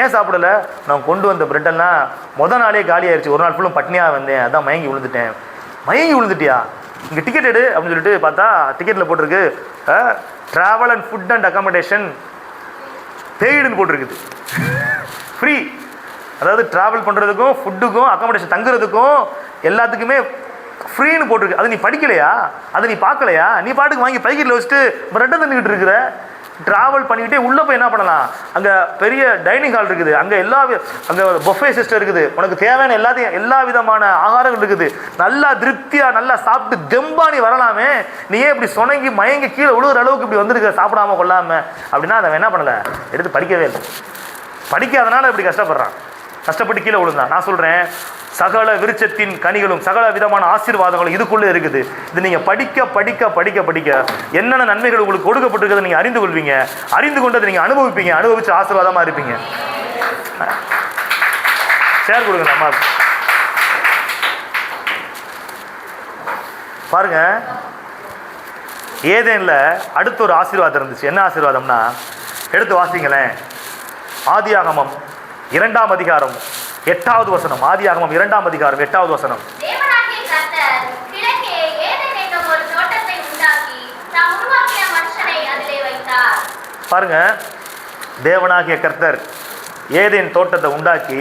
ஏன் சாப்பிடலை? நான் கொண்டு வந்த பிரெட்டெல்லாம் நாளே காலி ஆயிடுச்சு, ஒரு நாள் ஃபுல்லும் பட்னியாக வந்தேன், அதான் மயங்கி விழுந்துட்டேன். மயங்கி விழுந்துட்டியா? இங்கே டிக்கெட் எடு அப்படின்னு சொல்லிட்டு பார்த்தா டிக்கெட்டில் போட்டிருக்கு travel and food and accommodation பெய்டுன்னு போட்டிருக்குது. ஃப்ரீ. அதாவது ட்ராவல் பண்ணுறதுக்கும் ஃபுட்டுக்கும் அக்காமடேஷன் தங்குறதுக்கும் எல்லாத்துக்குமே ஃப்ரீன்னு போட்டிருக்கு. அது நீ படிக்கலையா? அதை நீ பார்க்கலையா? நீ பாட்டுக்கு வாங்கி பைக்கெட்டில் வச்சுட்டு பிரெட்டை தந்துக்கிட்டு இருக்கிற. ட்ராவல் பண்ணிக்கிட்டே உள்ளே போய் என்ன பண்ணலாம், அங்கே பெரிய டைனிங் ஹால் இருக்குது, அங்கே அங்கே பொஃபே சிஸ்டம் இருக்குது, உனக்கு தேவையான எல்லா விதமான ஆகாரங்கள் இருக்குது, நல்லா திருப்தியாக நல்லா சாப்பிட்டு தெம்பா நீ வரலாமே. நீ ஏன் இப்படி சொனங்கி மயங்கி கீழே விழுகிற அளவுக்கு இப்படி வந்துருக்க சாப்பிடாம கொள்ளாமல் அப்படின்னா அதை என்ன பண்ணலை, எடுத்து படிக்கவே இல்லை. படிக்காதனால இப்படி கஷ்டப்பட்டு கீழே விழுந்தான். நான் சொல்கிறேன், சகல விருட்சத்தின் கனிகளும் சகல விதமான ஆசீர்வாதங்களும் இதுக்குள்ளே இருக்குது. இது நீங்கள் படிக்க படிக்க படிக்க படிக்க என்னென்ன நன்மைகள் உங்களுக்கு கொடுக்கப்பட்டிருக்கிறத நீங்கள் அறிந்து கொள்வீங்க. அறிந்து கொண்டதை நீங்கள் அனுபவிப்பீங்க. அனுபவிச்சு ஆசீர்வாதமாக இருப்பீங்க. ஷேர் கொடுங்க அம்மா. பாருங்க, ஏதேனில் அடுத்த ஒரு ஆசீர்வாதம் இருந்துச்சு. என்ன ஆசீர்வாதம்னா, எடுத்து வாசிங்களேன். ஆதியாகமம் 2ஆம் அதிகாரம் 8வது வசனம். ஆதியாகமம் 2ஆம் அதிகாரம் 8வது வசனம். பாருங்க, தேவனாகிய கர்த்தர் ஏதேன் தோட்டத்தை உண்டாக்கி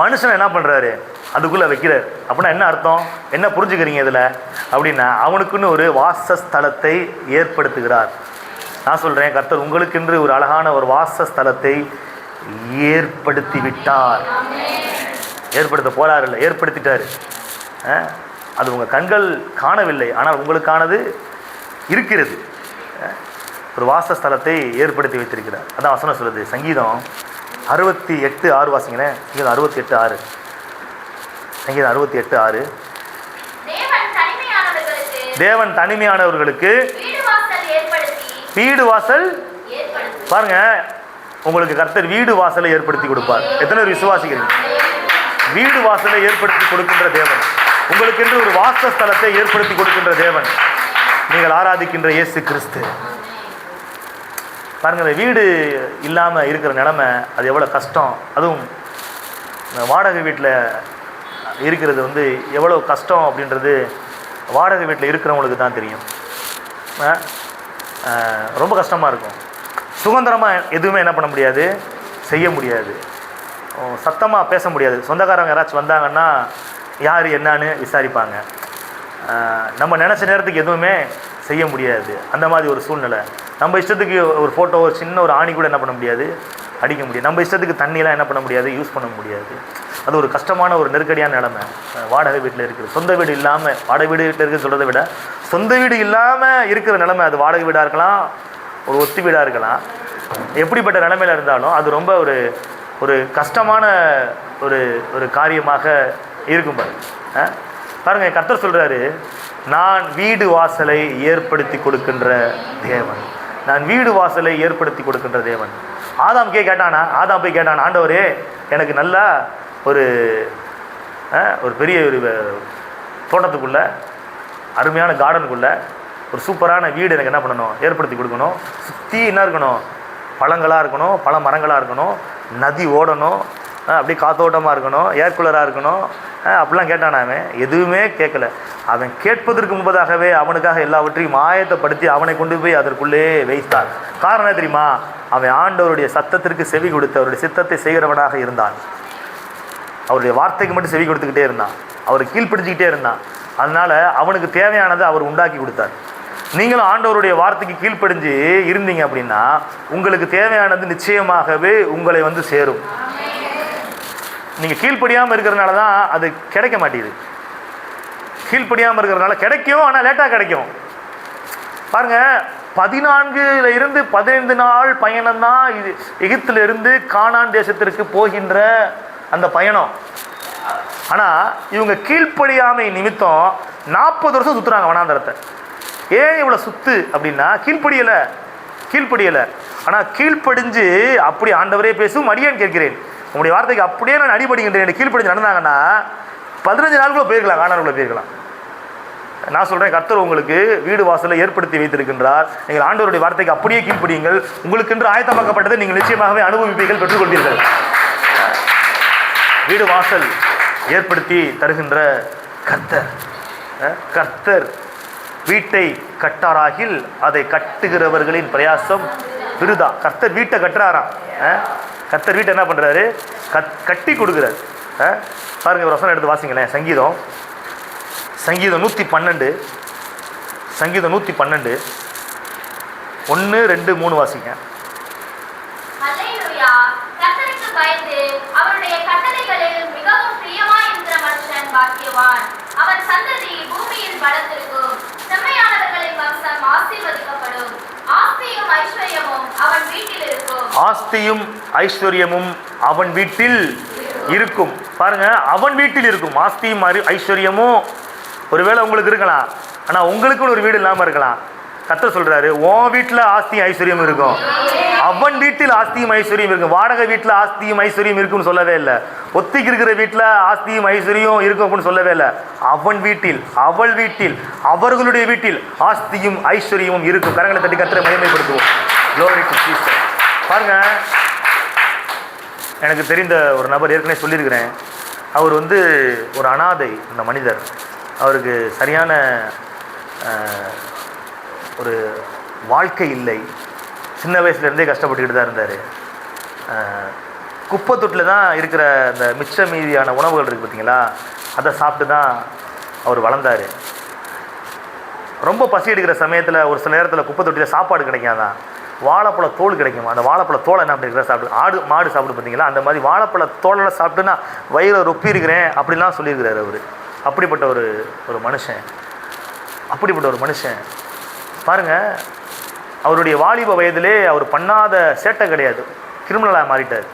மனுஷனை என்ன பண்றாரு, அதுக்குள்ள வைக்கிறார். அப்படின்னா என்ன அர்த்தம், என்ன புரிஞ்சுக்கிறீங்க இதில் அப்படின்னா, அவனுக்குன்னு ஒரு வாசஸ்தலத்தை ஏற்படுத்துகிறார். நான் சொல்றேன், கர்த்தர் உங்களுக்கென்று ஒரு அழகான ஒரு வாசஸ்தலத்தை ஏற்படுத்தி விட்டார். ஏற்படுத்த போறாரு இல்லை, ஏற்படுத்திட்டாரு. அது உங்கள் கண்கள் காணவில்லை, ஆனால் உங்களுக்கானது இருக்கிறது. ஒரு வாசஸ்தலத்தை ஏற்படுத்தி வைத்திருக்கிறார். அதான் வசனம் சொல்லுது. சங்கீதம் 68:6 வாசிங்களேன். சங்கீதம் 68:6. சங்கீதம் 68:6. தேவன் தனிமையானவர்களுக்கு வீடு வாசல் பாருங்க, உங்களுக்கு கர்த்தர் வீடு வாசலை ஏற்படுத்தி கொடுப்பார். எத்தனை பேர் விசுவாசிக்கிறீங்க? வீடு வாசலை ஏற்படுத்தி கொடுக்கின்ற தேவன், உங்களுக்கென்று ஒரு வாசஸ்தலத்தை ஏற்படுத்தி கொடுக்கின்ற தேவன், நீங்கள் ஆராதிக்கின்ற இயேசு கிறிஸ்து. பாருங்க, வீடு இல்லாமல் இருக்கிற நிலைமை அது எவ்வளோ கஷ்டம். அதுவும் வாடகை வீட்டில் இருக்கிறது எவ்வளோ கஷ்டம் அப்படின்றது வாடகை வீட்டில் இருக்கிறவங்களுக்கு தான் தெரியும். ரொம்ப கஷ்டமாக இருக்கும். சுதந்திரமாக எதுவுமே என்ன பண்ண முடியாது, செய்ய முடியாது. சத்தமாக பேச முடியாது. சொந்தக்காரங்க யாராச்சும் வந்தாங்கன்னா யார் என்னான்னு விசாரிப்பாங்க. நம்ம நினச்ச நேரத்துக்கு எதுவுமே செய்ய முடியாது. அந்த மாதிரி ஒரு சூழ்நிலை. நம்ம இஷ்டத்துக்கு ஒரு ஃபோட்டோ, ஒரு சின்ன ஒரு ஆணி கூட என்ன பண்ண முடியாது, அடிக்க முடியாது. நம்ம இஷ்டத்துக்கு தண்ணியெலாம் என்ன பண்ண முடியாது, யூஸ் பண்ண முடியாது. அது ஒரு கஷ்டமான ஒரு நெருக்கடியான நிலைமை வாடகை வீட்டில் இருக்குது. சொந்த வீடு இல்லாமல், வாடகை வீடு வீட்டில் இருக்குது சொல்கிறத விட சொந்த வீடு இல்லாமல் இருக்கிற நிலைமை, அது வாடகை வீடாக இருக்கலாம், ஒரு ஒத்தி வீடாக இருக்கலாம். எப்படிப்பட்ட நிலைமையில் இருந்தாலும் அது ரொம்ப ஒரு ஒரு கஷ்டமான ஒரு ஒரு காரியமாக இருக்கும். பாருங்க, கர்த்தர் சொல்கிறாரு, நான் வீடு வாசலை ஏற்படுத்தி கொடுக்கின்ற தேவன். நான் வீடு வாசலை ஏற்படுத்தி கொடுக்கின்ற தேவன். ஆதாம் போய் கேட்டானா, ஆண்டவரே எனக்கு நல்லா ஒரு ஒரு பெரிய ஒரு தோட்டத்துக்குள்ளே, அருமையான கார்டனுக்குள்ளே ஒரு சூப்பரான வீடு எனக்கு என்ன பண்ணணும், ஏற்படுத்தி கொடுக்கணும். சுற்றி என்ன இருக்கணும், பழங்களாக இருக்கணும், பழ மரங்களாக இருக்கணும், நதி ஓடணும், அப்படியே காத்தோட்டமாக இருக்கணும், ஏர் கூலராக இருக்கணும், அப்படிலாம் கேட்டான். அவன் எதுவுமே கேட்கல. அவன் கேட்பதற்கு முன்பதாகவே அவனுக்காக எல்லாவற்றையும் ஆயத்தப்படுத்தி அவனை கொண்டு போய் அதற்குள்ளே வைத்தார். காரணம் தெரியுமா, அவன் ஆண்டவருடைய சத்தத்திற்கு செவி கொடுத்து அவருடைய சித்தத்தை செய்கிறவனாக இருந்தான். அவருடைய வார்த்தைக்கு மட்டும் செவி கொடுத்துக்கிட்டே இருந்தான், அவர் கீழ்ப்பிடிச்சிக்கிட்டே இருந்தான். அதனால அவனுக்கு தேவையானதை அவர் உண்டாக்கி கொடுத்தார். நீங்களும் ஆண்டவருடைய வார்த்தைக்கு கீழ்ப்படிஞ்சு இருந்தீங்க அப்படின்னா உங்களுக்கு தேவையானது நிச்சயமாகவே உங்களை வந்து சேரும். நீங்கள் கீழ்ப்படியாமல் இருக்கிறதுனால தான் அது கிடைக்க மாட்டேங்குது. கீழ்ப்படியாமல் இருக்கிறதுனால கிடைக்கும், ஆனால் லேட்டாக கிடைக்கும். பாருங்கள், 14 இருந்து 15 நாள் பயணம்தான் இது எகிப்திலிருந்து கானான் தேசத்திற்கு போகின்ற அந்த பயணம். ஆனால் இவங்க கீழ்ப்படியாமை நிமித்தம் 40 வருஷம் சுற்றுறாங்க வனாந்தரத்தை. ஏன் இவ்வளோ சுத்து அப்படின்னா கீழ்ப்படியலை. ஆனால் கீழ்ப்படிஞ்சு அப்படி ஆண்டவரே பேசும் அடியேன் கேட்கிறேன், உங்களுடைய வார்த்தைக்கு அப்படியே நான் அடிபடுகின்றேன் கீழ்ப்படிஞ்சு நடந்தாங்கன்னா 15 நாளுக்குள்ளே போயிருக்கலாம், கானானுக்குள்ளே போயிருக்கலாம். நான் சொல்கிறேன், கர்த்தர் உங்களுக்கு வீடு வாசலை ஏற்படுத்தி வைத்திருக்கின்றார். நீங்கள் ஆண்டவருடைய வார்த்தைக்கு அப்படியே கீழ்ப்படியுங்கள். உங்களுக்கென்று ஆயத்தமாக்கப்பட்டதை நீங்கள் நிச்சயமாகவே அனுபவிப்பீர்கள், பெற்றுக்கொள்வீர்கள். வீடு வாசல் ஏற்படுத்தி தருகின்ற கர்த்தர் வீட்டை கட்டாராகில் அதை கட்டுகிறவர்களின் பிரயாசம் விருதா. கர்த்தர் வீட்டை கட்டுறாராம். கர்த்தர் வீட்டை என்ன பண்ணுறாரு? கட்டி கொடுக்குறாரு. பாருங்க, ஒரு வசனம் எடுத்து வாசிங்களேன். சங்கீதம் 112 1, 2, 3 வாசிங்க. ஆஸ்தியும் ஐஸ்வர்யமும் அவன் வீட்டில் இருக்கும். பாருங்க, அவன் வீட்டில் இருக்கும். ஆஸ்தியும் ஐஸ்வர்யமும் ஒருவேளை உங்களுக்கு இருக்கலாம், ஆனால் உங்களுக்குன்னு ஒரு வீடு இல்லாமல் இருக்கலாம். கர்த்தர் சொல்றாரு, உன் வீட்டில் ஆஸ்தியும் ஐஸ்வர்யம் இருக்கும், அவன் வீட்டில் ஆஸ்தியும் ஐஸ்வர்யம் இருக்கும். வாடகை வீட்டில் ஆஸ்தியும் ஐஸ்வர்யம் இருக்குன்னு சொல்லவே இல்லை. ஒத்திக்கு இருக்கிற வீட்டில் ஆஸ்தியும் ஐஸ்வர்யம் இருக்கும் அப்படின்னு சொல்லவே இல்லை. அவன் வீட்டில், அவள் வீட்டில், அவர்களுடைய வீட்டில் ஆஸ்தியும் ஐஸ்வர்யமும் இருக்கும். கரங்களை தட்டி கர்த்தரை மகிமைப்படுத்துவோம். Glory to Jesus. பாருங்க, எனக்கு தெரிந்த ஒரு நபர், ஏற்கனவே சொல்லியிருக்கிறேன், அவர் வந்து ஒரு அனாதை. அந்த மனிதர், அவருக்கு சரியான ஒரு வாழ்க்கை இல்லை. சின்ன வயசுலேருந்தே கஷ்டப்பட்டுக்கிட்டு தான் இருந்தார். குப்பை தொட்டில் தான் இருக்கிற அந்த மிச்ச மீதியான உணவுகள் இருக்குது பார்த்தீங்களா, அதை சாப்பிட்டு தான் அவர் வளர்ந்தார். ரொம்ப பசி எடுக்கிற சமயத்தில் ஒரு சில நேரத்தில் குப்பை தொட்டியில் சாப்பாடு கிடைக்காதான், வாழைப்பழ தோல் கிடைக்குமா, அந்த வாழைப்பழ தோலை என்ன பண்ணிருக்கிற சாப்பிட்டு, மாடு சாப்பிட்டு பார்த்தீங்களா, அந்த மாதிரி வாழைப்பழ தோலெல்லாம் சாப்பிட்டு நான் வயிறை ரொப்பி இருக்கிறேன் அப்படிலாம் சொல்லியிருக்கிறார் அவர். அப்படிப்பட்ட ஒரு மனுஷன் பாருங்கள், அவருடைய வாலிப வயதிலே அவர் பண்ணாத சேட்டை கிடையாது. கிரிமினலாக மாறிட்டார்.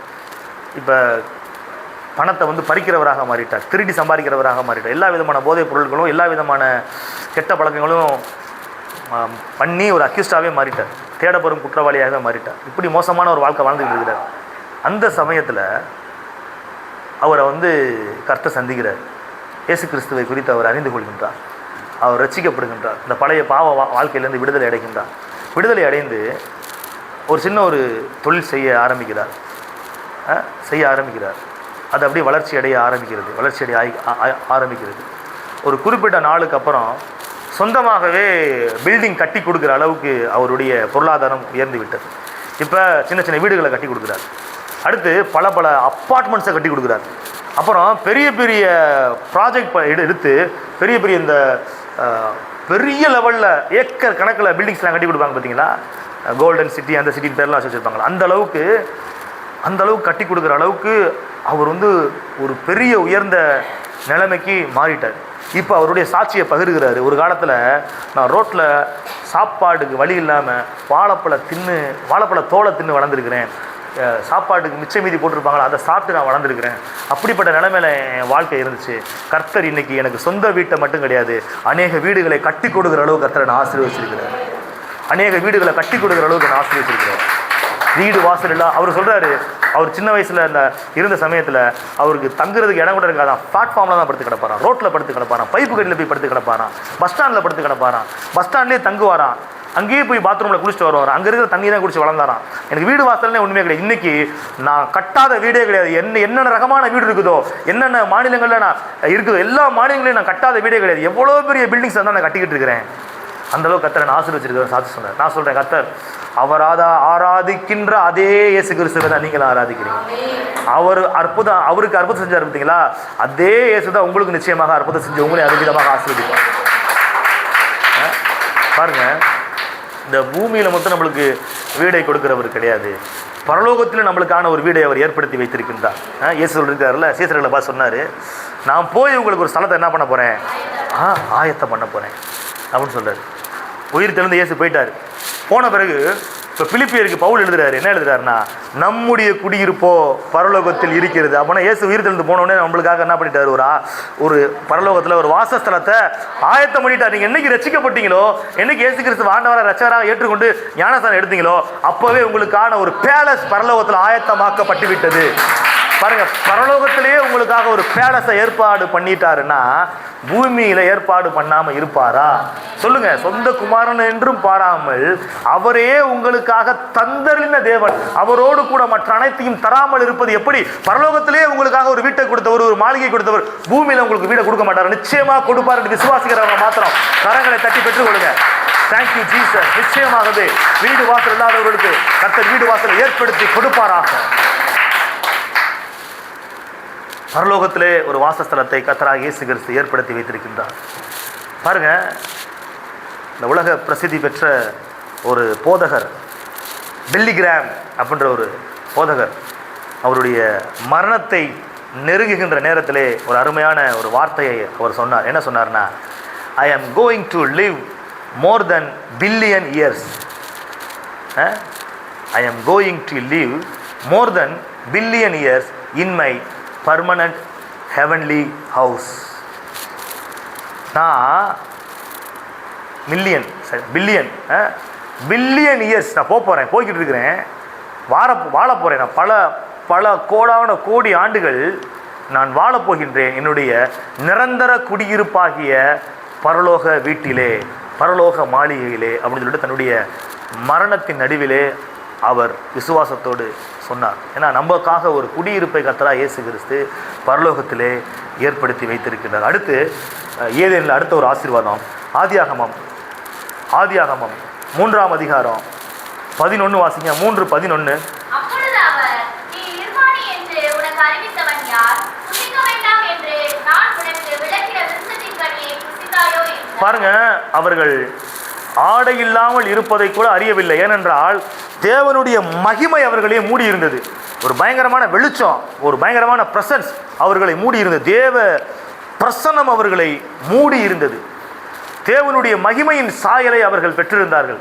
இப்போ பணத்தை வந்து பறிக்கிறவராக மாறிட்டார், திருடி சம்பாதிக்கிறவராக மாறிட்டார். எல்லா விதமான போதைப் பொருட்களும் எல்லா விதமான கெட்ட பழக்கங்களும் பண்ணி ஒரு அக்யூஸ்டாகவே மாறிட்டார், தேடப்பெறும் குற்றவாளியாக மாறிட்டார். இப்படி மோசமான ஒரு வாழ்க்கை வாழ்ந்துக்கிட்டு இருக்கிறார். அந்த சமயத்தில் அவரை வந்து கர்த்தர் சந்திக்கிறார். இயேசு கிறிஸ்துவை குறித்து அவர் அறிந்து கொள்கின்றார். அவர் ரட்சிக்கப்படுகின்றார். இந்த பழைய பாவ வாழ்க்கையிலேருந்து விடுதலை அடைகின்றார். விடுதலை அடைந்து ஒரு சின்ன தொழில் செய்ய ஆரம்பிக்கிறார். அது அப்படியே வளர்ச்சி அடைய ஆரம்பிக்கிறது. ஒரு குறிப்பிட்ட நாளுக்கு அப்புறம் சொந்தமாகவே பில்டிங் கட்டி கொடுக்குற அளவுக்கு அவருடைய பொருளாதாரம் உயர்ந்து விட்டது. இப்போ சின்ன சின்ன வீடுகளை கட்டி கொடுக்குறார். அடுத்து பல அப்பார்ட்மெண்ட்ஸை கட்டி கொடுக்குறார். அப்புறம் பெரிய பெரிய ப்ராஜெக்ட் எடுத்து பெரிய இந்த பெரிய லெவலில் ஏக்கர் கணக்கில் பில்டிங்ஸ்லாம் கட்டி கொடுப்பாங்க பார்த்தீங்களா, கோல்டன் சிட்டி அந்த சிட்டின் பேர்லாம் வச்சுருப்பாங்களா, அந்த அளவுக்கு கட்டி கொடுக்குற அளவுக்கு அவர் வந்து ஒரு பெரிய உயர்ந்த நிலைமைக்கு மாறிட்டார். இப்போ அவருடைய சாட்சியை பகிர்கிறாரு. ஒரு காலத்தில் நான் ரோட்டில் சாப்பாடுக்கு வழி இல்லாமல் வாழைப்பழ தோலை தின்னு வளர்ந்துருக்கிறேன், சாப்பாட்டுக்கு மிச்ச மீதி போட்டிருப்பாங்களா அதை சாப்பிட்டு நான் வளர்ந்துருக்கிறேன். அப்படிப்பட்ட நிலைமையில் என் வாழ்க்கை இருந்துச்சு. கர்த்தர் இன்னைக்கு எனக்கு சொந்த வீட்டை மட்டும் கிடையாது, அநேக வீடுகளை கட்டி கொடுக்குற அளவுக்கு கர்த்தரை நான் ஆசீர்வதிச்சிருக்கிறேன். வீடு வாசல் இல்லை. அவர் சொல்கிறாரு, அவர் சின்ன வயசில் அந்த இருந்த சமயத்தில் அவருக்கு தங்குறதுக்கு இடம் கூட இருக்காதான். பிளாட்ஃபார்மில் தான் படுத்து கிடப்பாரான், ரோட்டில் படுத்து கிடப்பாரான், பைப்பு கட்டில் போய் படுத்து கிடப்பாரான், பஸ் ஸ்டாண்டில் படுத்து கிடப்பாரான், பஸ் ஸ்டாண்ட்லேயே தங்குவாரான், அங்கேயே போய் பாத்ரூமில் குளிச்சுட்டு வருவார், அங்கே இருக்கிற தண்ணி தான் குடிச்சு வளர்ந்தாராம். எனக்கு வீடு வாசல்னே ஒன்றுமே கிடையாது. இன்றைக்கி நான் கட்டாத வீடே கிடையாது. என்னென்ன ரகமான வீடு இருக்குதோ, என்னென்ன மாநிலங்களில் நான் இருக்குதோ, எல்லா மாநிலங்களையும் நான் கட்டாத வீடே கிடையாது. எவ்வளோ பெரிய பில்டிங்ஸ் தான் நான் கட்டிக்கிட்டு இருக்கிறேன். அந்த அளவுக்கு கர்த்தரை நான் ஆசீர்வச்சிருக்கிறேன் சாட்சி சொன்னார். நான் சொல்கிறேன், கர்த்தர் அவர் ஆராதிக்கின்ற அதே இயேசு கிறிஸ்துவை தான் நீங்களும் ஆராதிக்கிறீங்க. அவருக்கு அற்புதம் செஞ்சார் பார்த்தீங்களா, அதே இயேசு தான் உங்களுக்கு நிச்சயமாக அற்புதம் செஞ்சு உங்களை அற்புதமாக ஆசீர்வதிப்பார். பாருங்க, இந்த பூமியில் மட்டும் நம்மளுக்கு வீடை கொடுக்கிறவர் கிடையாது, பரலோகத்தில் நம்மளுக்கான ஒரு வீடை அவர் ஏற்படுத்தி வைத்திருக்கின்றார். இயேசு சொல்லியிருக்காருல்ல, சீசர்களை பார்த்து சொன்னார், நான் போய் உங்களுக்கு ஒரு ஸ்தலத்தை என்ன பண்ண போகிறேன், ஆயத்தம் பண்ண போகிறேன் அப்படின்னு சொல்கிறார். உயிர் தெளிந்து இயேசு போயிட்டார். போன பிறகு இப்போ பிலிப்பியருக்கு பவுல் எழுதுறாரு, என்ன எழுதுறாருன்னா, நம்முடைய குடியிருப்போ பரலோகத்தில் இருக்கிறது. அப்போனா இயேசு உயிர் தெளிந்து போனோடனே நம்மளுக்காக என்ன பண்ணிட்டார், ஒரு பரலோகத்தில் ஒரு வாசஸ்தலத்தை ஆயத்தம் பண்ணிட்டார். நீங்கள் என்னைக்கு ரசிக்கப்பட்டீங்களோ, என்னைக்கு இயேசு கிறிஸ்து ஆண்டவராக ரட்சகராக ஏற்றுக்கொண்டு ஞானஸ்தானம் எடுத்தீங்களோ, அப்போவே உங்களுக்கான ஒரு பேலஸ் பரலோகத்தில் ஆயத்தமாக்கப்பட்டு விட்டது. பாருங்க, பரலோகத்திலேயே உங்களுக்காக ஒரு பேலஸை ஏற்பாடு பண்ணிட்டாருன்னா பூமியில ஏற்பாடு பண்ணாம இருப்பாரா சொல்லுங்க? சொந்த குமாரன் என்றும் பாராமல் அவரே உங்களுக்காக தந்தறின தேவன், அவரோடு கூட மற்ற அனைத்தையும் தராமல் இருப்பது எப்படி? பரலோகத்திலேயே உங்களுக்காக ஒரு வீட்டை கொடுத்தவர், ஒரு மாளிகை கொடுத்தவர், பூமியில உங்களுக்கு வீடை கொடுக்க மாட்டார், நிச்சயமா கொடுப்பார் என்று விசுவாசிக்கிறவங்க மாத்திரம் கரங்களை தட்டி பெற்றுக் கொள்ளுங்க. Thank you Jesus. நிச்சயமாகவே வீடு வாசல் இல்லாதவர்களுக்கு கர்த்தர் வீடு வாசலை ஏற்படுத்தி கொடுப்பாராக. பரலோகத்திலே ஒரு வாசஸ்தலத்தை கர்த்தராகிய இயேசு கிறிஸ்து ஏற்படுத்தி வைத்திருக்கின்றார். பாருங்க, இந்த உலக பிரசித்தி பெற்ற ஒரு போதகர் பில்லி கிராம் அப்படின்ற ஒரு போதகர், அவருடைய மரணத்தை நெருங்குகின்ற நேரத்திலே ஒரு அருமையான ஒரு வார்த்தையை அவர் சொன்னார். என்ன சொன்னார்னா, I am going to live more than billion years. I am going to live more than billion years in my permanent heavenly house. நான் பில்லியன் இயர்ஸ் நான் போய்கிட்டு இருக்கிறேன், வாழ போகிறேன். நான் பல கோடி ஆண்டுகள் நான் வாழப்போகின்றேன் என்னுடைய நிரந்தர குடியிருப்பாகிய பரலோக வீட்டிலே, பரலோக மாளிகையிலே அப்படின்னு சொல்லிட்டு தன்னுடைய மரணத்தின் நடுவிலே அவர் விசுவாசத்தோடு சொன்னார். ஏன்னா நமக்காக ஒரு குடியிருப்பை கர்த்தராகிய இயேசு கிறிஸ்து பரலோகத்திலே ஏற்படுத்தி வைத்திருக்கிறார். அடுத்து ஏதேனில் அடுத்த ஒரு ஆசீர்வாதம், ஆதியாகமம் 3ஆம் அதிகாரம் 11 வாசிங்க. 3:11. பாருங்க, அவர்கள் ஆடை இல்லாமல் இருப்பதை கூட அறியவில்லை. ஏனென்றால் தேவனுடைய மகிமை அவர்களே மூடி இருந்தது. ஒரு பயங்கரமான வெளிச்சம், ஒரு பயங்கரமான பிரசன்ஸ் அவர்களை மூடி இருந்தது. தேவ பிரசன்னம் அவர்களை மூடி இருந்தது. தேவனுடைய மகிமையின் சாயலை அவர்கள் பெற்றிருந்தார்கள்.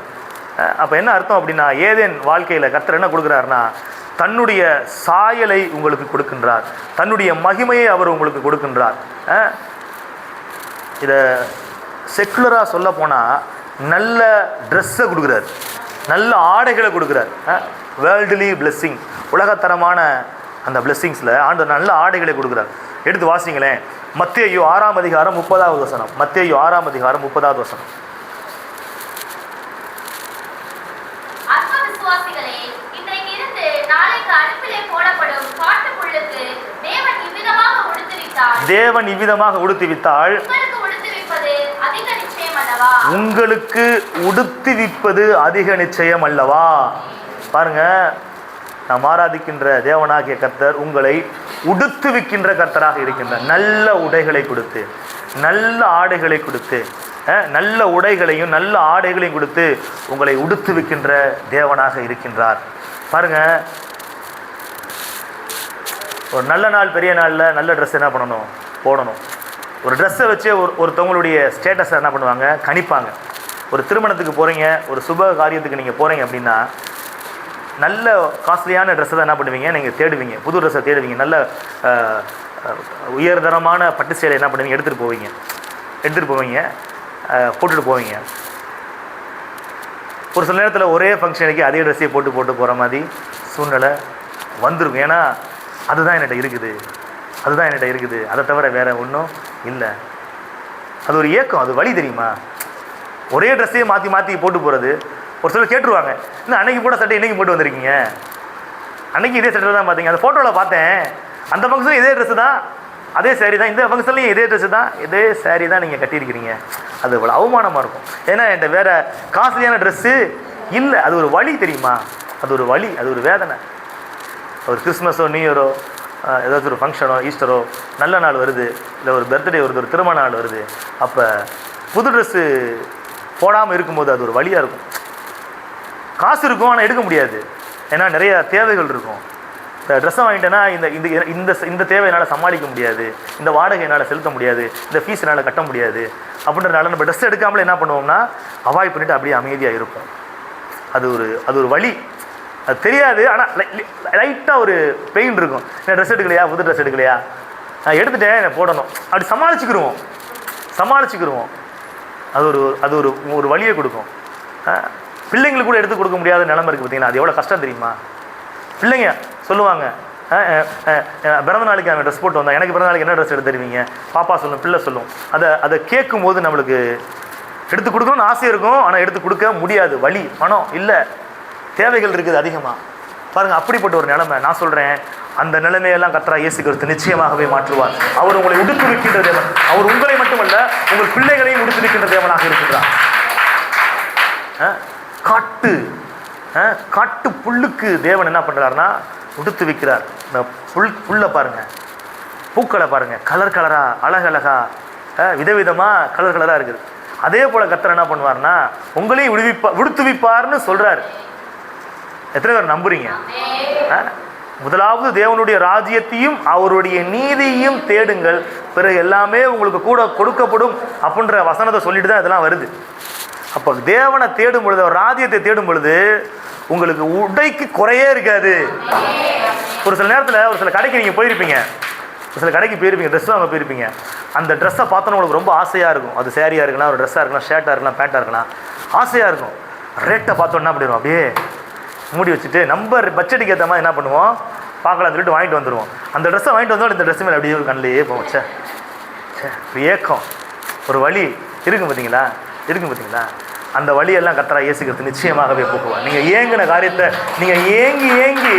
அப்போ என்ன அர்த்தம் அப்படின்னா, ஏதேன் வாழ்க்கையில் கர்த்தர் என்ன கொடுக்குறாருன்னா, தன்னுடைய சாயலை உங்களுக்கு கொடுக்கின்றார், தன்னுடைய மகிமையை அவர் உங்களுக்கு கொடுக்கின்றார். இதை செக்குலராக சொல்ல போனால் நல்ல ட்ரெஸ்ஸை கொடுக்குறார், நல்ல ஆடைகளை கொடுக்குறார். வேர்ல்டுலி பிளெஸ்ஸிங், உலகத்தரமான அந்த பிளெஸ்ஸிங்ஸில் ஆண்டு நல்ல ஆடைகளை கொடுக்குறார். எடுத்து வாசிங்களேன், மத்தேயு 6ஆம் அதிகாரம் 30வது வசனம். மத்தேயு 6ஆம் அதிகாரம் 30வது வசனம். தேவன் இவ்விதமாக உடுத்துவித்தால் உங்களுக்கு உடுத்துவிப்பது அதிக நிச்சயம் அல்லவா? பாருங்க, நாம் ஆராதிக்கின்ற தேவனாகிய கர்த்தர் உங்களை உடுத்துவிக்கின்ற கர்த்தராக இருக்கின்றார். நல்ல உடைகளை கொடுத்து, நல்ல ஆடைகளை கொடுத்து, நல்ல உடைகளையும் நல்ல ஆடைகளையும் கொடுத்து உங்களை உடுத்துவிக்கின்ற தேவனாக இருக்கின்றார். பாருங்க, ஒரு நல்ல நாள், பெரிய நாளில் நல்ல ட்ரெஸ் என்ன பண்ணணும், போடணும். ஒரு ட்ரெஸ்ஸை வச்சு ஒருத்தவங்களுடைய ஸ்டேட்டஸை என்ன பண்ணுவாங்க, கணிப்பாங்க. ஒரு திருமணத்துக்கு போகிறீங்க, ஒரு சுப காரியத்துக்கு நீங்கள் போகிறீங்க அப்படின்னா நல்ல காஸ்ட்லியான ட்ரெஸ்ஸை தான் என்ன பண்ணுவீங்க, நீங்கள் தேடுவீங்க, புது ட்ரெஸ்ஸை தேடுவீங்க. நல்ல உயர்தரமான பட்டு சேலை என்ன பண்ணுவீங்க, எடுத்துகிட்டு போவீங்க, போட்டுட்டு போவீங்க. ஒரு சில நேரத்தில் ஒரே ஃபங்க்ஷனுக்கு அதே ட்ரெஸ்ஸையே போட்டு போகிற மாதிரி சூழ்நிலை வந்துருக்கும். ஏன்னா அதுதான் என்கிட்ட இருக்குது, அதை தவிர வேறு ஒன்றும் இல்லை. அது ஒரு ஏக்கம், அது வழி தெரியுமா? ஒரே ட்ரெஸ்ஸையே மாற்றி போட்டு போகிறது. ஒரு சிலர் கேட்டுருவாங்க, இன்னும் அன்னைக்கு போட சட்டை இன்றைக்கி போட்டு வந்திருக்கீங்க, அன்றைக்கி இதே சட்டை தான் பார்த்தீங்க, அந்த ஃபோட்டோவில் பார்த்தேன், அந்த ஃபங்க்ஷன் இதே ட்ரெஸ்ஸு தான், அதே சாரி தான், இந்த ஃபங்க்ஷன்லையும் இதே ட்ரெஸ்ஸு தான், இதே சாரி தான் நீங்கள் கட்டியிருக்கிறீங்க. அது இவ்வளோ அவமானமாக இருக்கும். ஏன்னா என்கிட்ட வேறு காஸ்ட்லியான ட்ரெஸ்ஸு இல்லை. அது ஒரு வலி தெரியுமா? அது ஒரு வலி, அது ஒரு வேதனை. ஒரு கிறிஸ்மஸோ நியூ இயரோ ஏதாச்சும் ஒரு ஃபங்க்ஷனோ ஈஸ்டரோ நல்ல நாள் வருது, இல்லை ஒரு பர்த்டே வருது, ஒரு திருமண நாள் வருது, அப்போ புது ட்ரெஸ்ஸு போடாமல் இருக்கும்போது அது ஒரு வலியாக இருக்கும். காசு இருக்கும் ஆனால் எடுக்க முடியாது. ஏன்னா நிறைய தேவைகள் இருக்கும். இந்த ட்ரெஸ்ஸை வாங்கிட்டேன்னா இந்த இந்த இந்த தேவை என்னால் சமாளிக்க முடியாது, இந்த வாடகை என்னால் செலுத்த முடியாது, இந்த ஃபீஸ் என்னால் கட்ட முடியாது அப்படின்றனால நம்ம ட்ரெஸ் எடுக்காமலே என்ன பண்ணுவோம்னா அவாய்ட் பண்ணிவிட்டு அப்படியே அமைதியாக இருக்கும். அது ஒரு வலி. அது தெரியாது, ஆனால் லைட்டாக ஒரு பெயின் இருக்கும். நான் ட்ரெஸ் எடுக்கலையா, புது ட்ரெஸ் எடுக்கலையா, நான் எடுத்துட்டேன் போடணும், அப்படி சமாளிச்சுக்கிருவோம். அது ஒரு வலியை கொடுக்கும். பிள்ளைங்களுக்கு கூட எடுத்து கொடுக்க முடியாத நிலைமை இருக்குது பார்த்தீங்கன்னா, அது எவ்வளோ கஷ்டம் தெரியுமா? பிள்ளைங்க சொல்லுவாங்க, பிறந்த நாளைக்கு அவன் ட்ரெஸ் போட்டு வந்தான், எனக்கு பிறந்த நாளைக்கு என்ன ட்ரெஸ் எடுத்து தருவீங்க, பாப்பா சொல்லும், பிள்ளை சொல்லும். அதை கேட்கும்போது நம்மளுக்கு எடுத்து கொடுக்கணும்னு ஆசை இருக்கும், ஆனால் எடுத்து கொடுக்க முடியாது. வலி, பணம் இல்லை, தேவைகள் இருக்குது அதிகமாக. பாருங்கள், அப்படிப்பட்ட ஒரு நிலைமை. நான் சொல்கிறேன், அந்த நிலைமையெல்லாம் கர்த்தராகிய இயேசு கிறிஸ்து நிச்சயமாகவே மாற்றுவார். அவர் உங்களை உடுத்துவிக்கின்ற தேவன். அவர் உங்களை மட்டுமல்ல, உங்கள் பிள்ளைகளையும் உடுத்துவிக்கின்ற தேவனாக இருக்கிறார். காட்டு புல்லுக்கு தேவன் என்ன பண்ணுறாருன்னா உடுத்து வைக்கிறார். இந்த புல்லை பாருங்கள், பூக்களை பாருங்கள், கலர் கலராக, அழகழகா, விதவிதமாக கலர் கலராக இருக்குது. அதே போல் கர்த்தர் என்ன பண்ணுவார்னா உங்களையும் உடுத்துவிப்பார்னு சொல்கிறார். எத்தனை பேர் நம்புறீங்க? முதலாவது தேவனுடைய ராஜ்யத்தையும் அவருடைய நீதியையும் தேடுங்கள், பிறகு எல்லாமே உங்களுக்கு கூட கொடுக்கப்படும் அப்படின்ற வசனத்தை சொல்லிட்டு தான் இதெல்லாம் வருது. அப்போ தேவனை தேடும் பொழுது, அவர் ராஜ்யத்தை தேடும் பொழுது உங்களுக்கு உடைக்கு குறையே இருக்காது. ஒரு சில நேரத்தில் ஒரு சில கடைக்கு நீங்கள் போயிருப்பீங்க, ட்ரெஸ் வாங்க போயிருப்பீங்க. அந்த ட்ரெஸ்ஸை பார்த்தோன்னா உங்களுக்கு ரொம்ப ஆசையாக இருக்கும். அது சேரீயாக இருக்கலாம், ஒரு ட்ரெஸ்ஸாக இருக்கலாம், ஷர்ட்டாக இருக்கலாம், பேண்ட்டாக இருக்கலாம், ஆசையாக இருக்கும். ரேட்டை பார்த்தோன்னா அப்படி இருக்கும், அப்படியே மூடி வச்சுட்டு நம்ம பட்ஜெட்டுக்கு ஏற்ற மாதிரி என்ன பண்ணுவோம், பார்க்கலாம்னு சொல்லிட்டு வாங்கிட்டு வந்துடுவோம். அந்த ட்ரெஸ்ஸை வாங்கிட்டு வந்தோம், இந்த ட்ரெஸ் மேலே அப்படியே ஒரு கண்ணிலேயே போவோம். ஒரு ஏக்கம், ஒரு வலி இருக்கும் பார்த்தீங்களா? அந்த வழியெல்லாம் கர்த்தராகிய இயேசு கிறிஸ்து நிச்சயமாகவே போக்குவார். நீங்கள் ஏங்கின காரியத்தை நீங்கள் ஏங்கி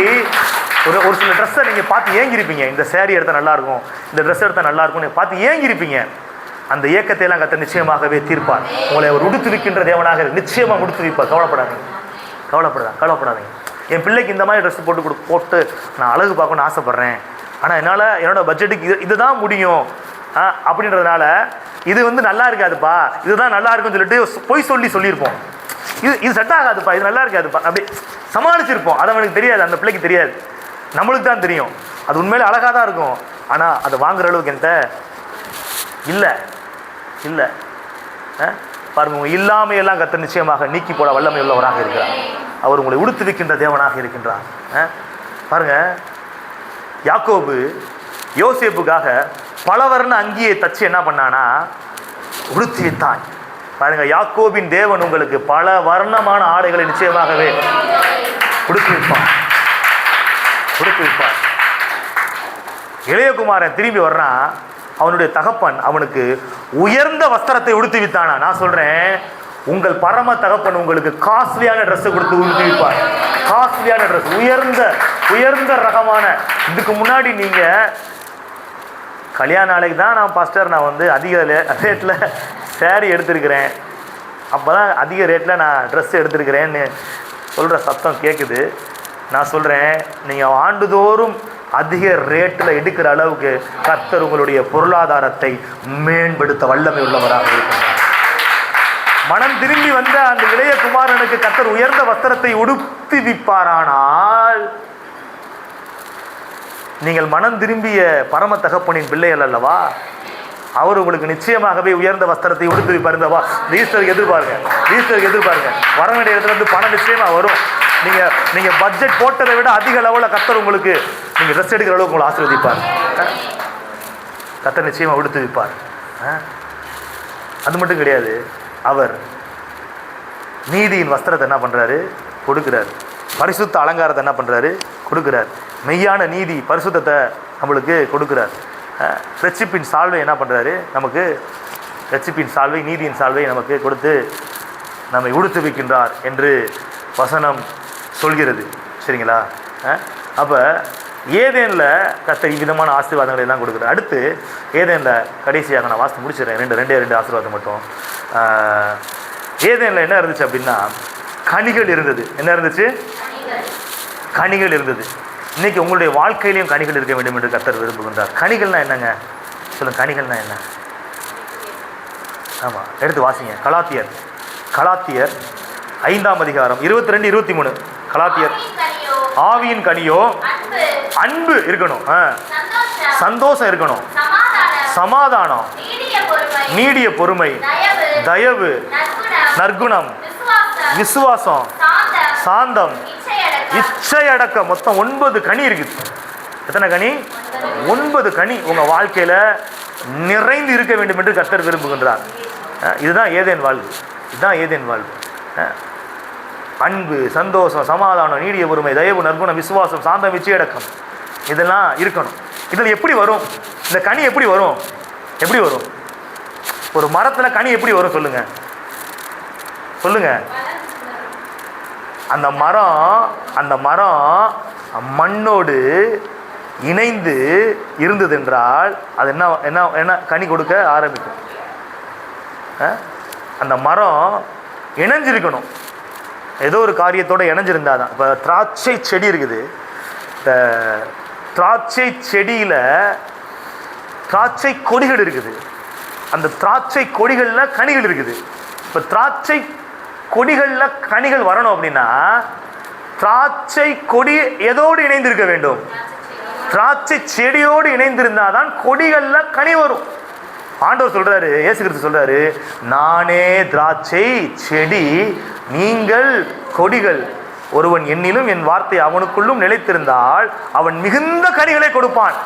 ஒரு சில ட்ரெஸ்ஸை நீங்கள் பார்த்து ஏங்கியிருப்பீங்க. இந்த சேரீ எடுத்தால் நல்லாயிருக்கும், இந்த ட்ரெஸ் எடுத்தால் நல்லாயிருக்கும்னு பார்த்து ஏங்கியிருப்பீங்க. அந்த ஏக்கத்தையெல்லாம் கர்த்தர் நிச்சயமாகவே தீர்ப்பார். உங்களை அவர் உடுத்துவிக்கின்ற தேவனாக நிச்சயமாக உடுத்துவிப்பார். கவலைப்படாதீங்க. என் பிள்ளைக்கு இந்த மாதிரி ட்ரெஸ் போட்டு நான் அழகு பார்க்கணுன்னு ஆசைப்பட்றேன், ஆனால் என்னால் என்னோடய பட்ஜெட்டுக்கு இதுதான் முடியும் அப்படின்றதுனால இது நல்லா இருக்காதுப்பா, இதுதான் நல்லா இருக்குன்னு சொல்லிட்டு சொல்லியிருப்போம். இது செட் ஆகாதுப்பா, இது நல்லா இருக்காதுப்பா, அப்படி சமாளிச்சிருப்போம். அது அவனுக்கு தெரியாது, அந்த பிள்ளைக்கு தெரியாது, நம்மளுக்கு தான் தெரியும். அது உண்மையிலே அழகாக தான் இருக்கும், ஆனால் அதை வாங்குற அளவுக்கு என்கிட்ட இல்லை. பாருங்க, இல்லாமையெல்லாம் கர்த்தர் நிச்சயமாக நீக்கி போட வல்லமை உள்ளவராக இருக்கிறார். அவர் உங்களை உடுத்துவிக்கின்ற தேவனாக இருக்கின்றார். பாருங்க, யாக்கோபு யோசேப்புக்காக பலவர்ண அங்கியை தச்சு என்ன பண்ணானா உடுத்தி வைத்தான். பாருங்க, யாக்கோபின் தேவன் உங்களுக்கு பல வர்ணமான ஆடைகளை நிச்சயமாகவே உடுத்தி வைப்பார். இளையகுமாரன் திரும்பி வர்றான், அவனுடைய தகப்பன் அவனுக்கு உயர்ந்த வஸ்திரத்தை உடுத்தி வித்தானா. நான் சொல்றேன், உங்கள் பரம தகப்பன் உங்களுக்கு காஸ்ட்லியான ட்ரெஸ்ஸை கொடுத்து உடுத்தி வைப்பார். காஸ்ட்லியான ட்ரெஸ், உயர்ந்த ரகமான. இதுக்கு முன்னாடி நீங்க கல்யாண நாளைக்கு தான் நான் அதிக ரேட்டில் சேரீ எடுத்திருக்கிறேன், அப்போ தான் அதிக ரேட்டில் நான் ட்ரெஸ் எடுத்திருக்கிறேன்னு சொல்கிற சத்தம் கேட்குது. நான் சொல்கிறேன், நீங்கள் ஆண்டுதோறும் அதிக ரேட்டில் எடுக்கிற அளவுக்கு கர்த்தர் உங்களுடைய பொருளாதாரத்தை மேம்படுத்த வல்லமை உள்ளவராக இருக்கிறார். மனம் திரும்பி வந்த அந்த இளைய குமாரனுக்கு கர்த்தர் உயர்ந்த வஸ்திரத்தை உடுத்தி விப்பாரானால், நீங்கள் மனம் திரும்பிய பரம தகப்பனின் பிள்ளைகள் அல்லவா, அவர் உங்களுக்கு நிச்சயமாகவே உயர்ந்த வஸ்திரத்தை உடுத்து வைப்பாருந்தவா. ஈஸ்டருக்கு எதிர்பாருங்க, வர வேண்டிய இடத்துல இருந்து பணம் நிச்சயமாக வரும். நீங்கள் பட்ஜெட் போட்டதை விட அதிக லெவலில் கர்த்தர் உங்களுக்கு நீங்கள் ட்ரெஸ் எடுக்கிற அளவுக்கு உங்களை ஆசீர்வதிப்பார். கர்த்தர் நிச்சயமாக உடுத்து வைப்பார். அது மட்டும் கிடையாது, அவர் நீதியின் வஸ்திரத்தை என்ன பண்ணுறாரு, கொடுக்குறாரு. பரிசுத்த அலங்காரத்தை என்ன பண்ணுறாரு, கொடுக்குறார். மெய்யான நீதி பரிசுத்தத்தை நம்மளுக்கு கொடுக்குறார். ரட்சிப்பின் சால்வை என்ன பண்ணுறாரு, நமக்கு ரட்சிப்பின் சால்வை, நீதியின் சால்வை நமக்கு கொடுத்து நம்மை உடுத்து வைக்கின்றார் என்று வசனம் சொல்கிறது. சரிங்களா? அப்போ ஏதேனில் கர்த்தர் இவ்விதமான ஆசீர்வாதங்களை எல்லாம் கொடுக்குறாரு. அடுத்து ஏதேனில் கடைசியாக நான் வாசித்து முடிச்சிடறேன். ரெண்டே ஆசீர்வாதம் மட்டும். ஏதேனில் என்ன இருந்துச்சு அப்படின்னா கனிகள் இருந்தது. என்ன இருந்துச்சு? கனிகள் இருந்தது. இன்னைக்கு உங்களுடைய வாழ்க்கையிலையும் கனிகள் இருக்க வேண்டும் என்று கர்த்தர் விரும்புகின்றார். கனிகள்னா என்னங்க சொல்லுங்க? கனிகள்னா என்ன? ஆமாம், எடுத்து வாசிங்க. கலாத்தியர் 5ஆம் அதிகாரம் 22, 23. கலாத்தியர். ஆவியின் கனியோ அன்பு இருக்கணும், சந்தோஷம் இருக்கணும், சமாதானம், நீடிய பொறுமை, தயவு, நற்குணம், விசுவாசம், சாந்தம், இச்சை அடக்கம். மொத்தம் 9 கனி இருக்குது. எத்தனை கனி? 9 கனி உங்க வாழ்க்கையில நிறைந்து இருக்க வேண்டும் என்று கர்த்தர் விரும்புகின்றார். இதுதான் ஏதேன் வாழ்வு. இதுதான் ஏதேன் வாழ்வு. அன்பு, சந்தோஷம், சமாதானம், நீடிய பொறுமை, தயவு, நற்குணம், விசுவாசம், சாந்தம், இச்சை அடக்கம், இதெல்லாம் இருக்கணும். இதில் எப்படி வரும்? இந்த கனி எப்படி வரும்? எப்படி வரும்? ஒரு மரத்துல கனி எப்படி வரும் சொல்லுங்க? சொல்லுங்க. அந்த மரம் மண்ணோடு இணைந்து இருந்தது என்றால் அது என்ன என்ன என்ன கனி கொடுக்க ஆரம்பிக்கும். அந்த மரம் இணைஞ்சிருக்கணும், ஏதோ ஒரு காரியத்தோடு இணைஞ்சிருந்தாதான். இப்போ திராட்சை செடி இருக்குது. இந்த திராட்சை செடியில் திராட்சை கொடிகள் இருக்குது. அந்த திராட்சை கொடிகளில் கனிகள் இருக்குது. இப்போ திராட்சை கொடிகளில் கனிகள் வரணும் அப்படின்னா திராட்சை கொடி எதோடு இணைந்திருக்க வேண்டும்? திராட்சை செடியோடு இணைந்திருந்தாதான் கொடிகளில் கனி வரும். ஆண்டவர் சொல்றாரு, இயேசு கிறிஸ்து சொல்றாரு, நானே திராட்சை செடி, நீங்கள் கொடிகள். ஒருவன் என்னிலும் என் வார்த்தை அவனுக்குள்ளும் நிலைத்திருந்தால் அவன் மிகுந்த கனிகளை கொடுப்பான்.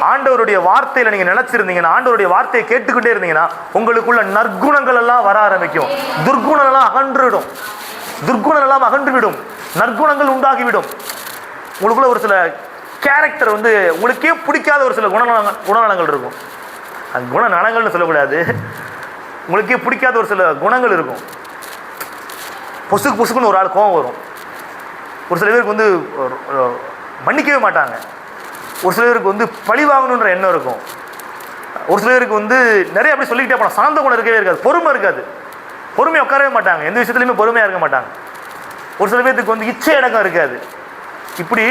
ஆண்டவருடைய வார்த்தையில நீங்க நினைச்சிருந்தீங்கன்னா, ஆண்டவருடைய வார்த்தையை கேட்டுக்கிட்டே இருந்தீங்கன்னா உங்களுக்குள்ள நற்குணங்கள் எல்லாம் வர ஆரம்பிக்கும். துர்குணம் எல்லாம் அகன்றுவிடும். துர்குணம் எல்லாம் அகன்றுவிடும், நற்குணங்கள் உண்டாகிவிடும். உங்களுக்குள்ள ஒரு சில கேரக்டர் உங்களுக்கே பிடிக்காத ஒரு சில குணநலங்கள் இருக்கும். அது குணநலங்கள்னு சொல்லக்கூடாது, உங்களுக்கே பிடிக்காத ஒரு சில குணங்கள் இருக்கும். பொசுக்குன்னு ஒரு ஆள் கோவம் வரும். ஒரு சில பேருக்கு மன்னிக்கவே மாட்டாங்க. ஒரு சில பேருக்கு பழி வாங்கணுன்ற எண்ணம் இருக்கும். ஒரு சில பேருக்கு நிறைய அப்படி சொல்லிக்கிட்டே போனால் சாந்த குணம் இருக்கவே இருக்காது, பொறுமை இருக்காது, பொறுமையை உட்காரவே மாட்டாங்க, எந்த விஷயத்துலையுமே பொறுமையாக இருக்க மாட்டாங்க. ஒரு சில பேருக்கு இச்சை அடக்கம் இருக்காது. இப்படி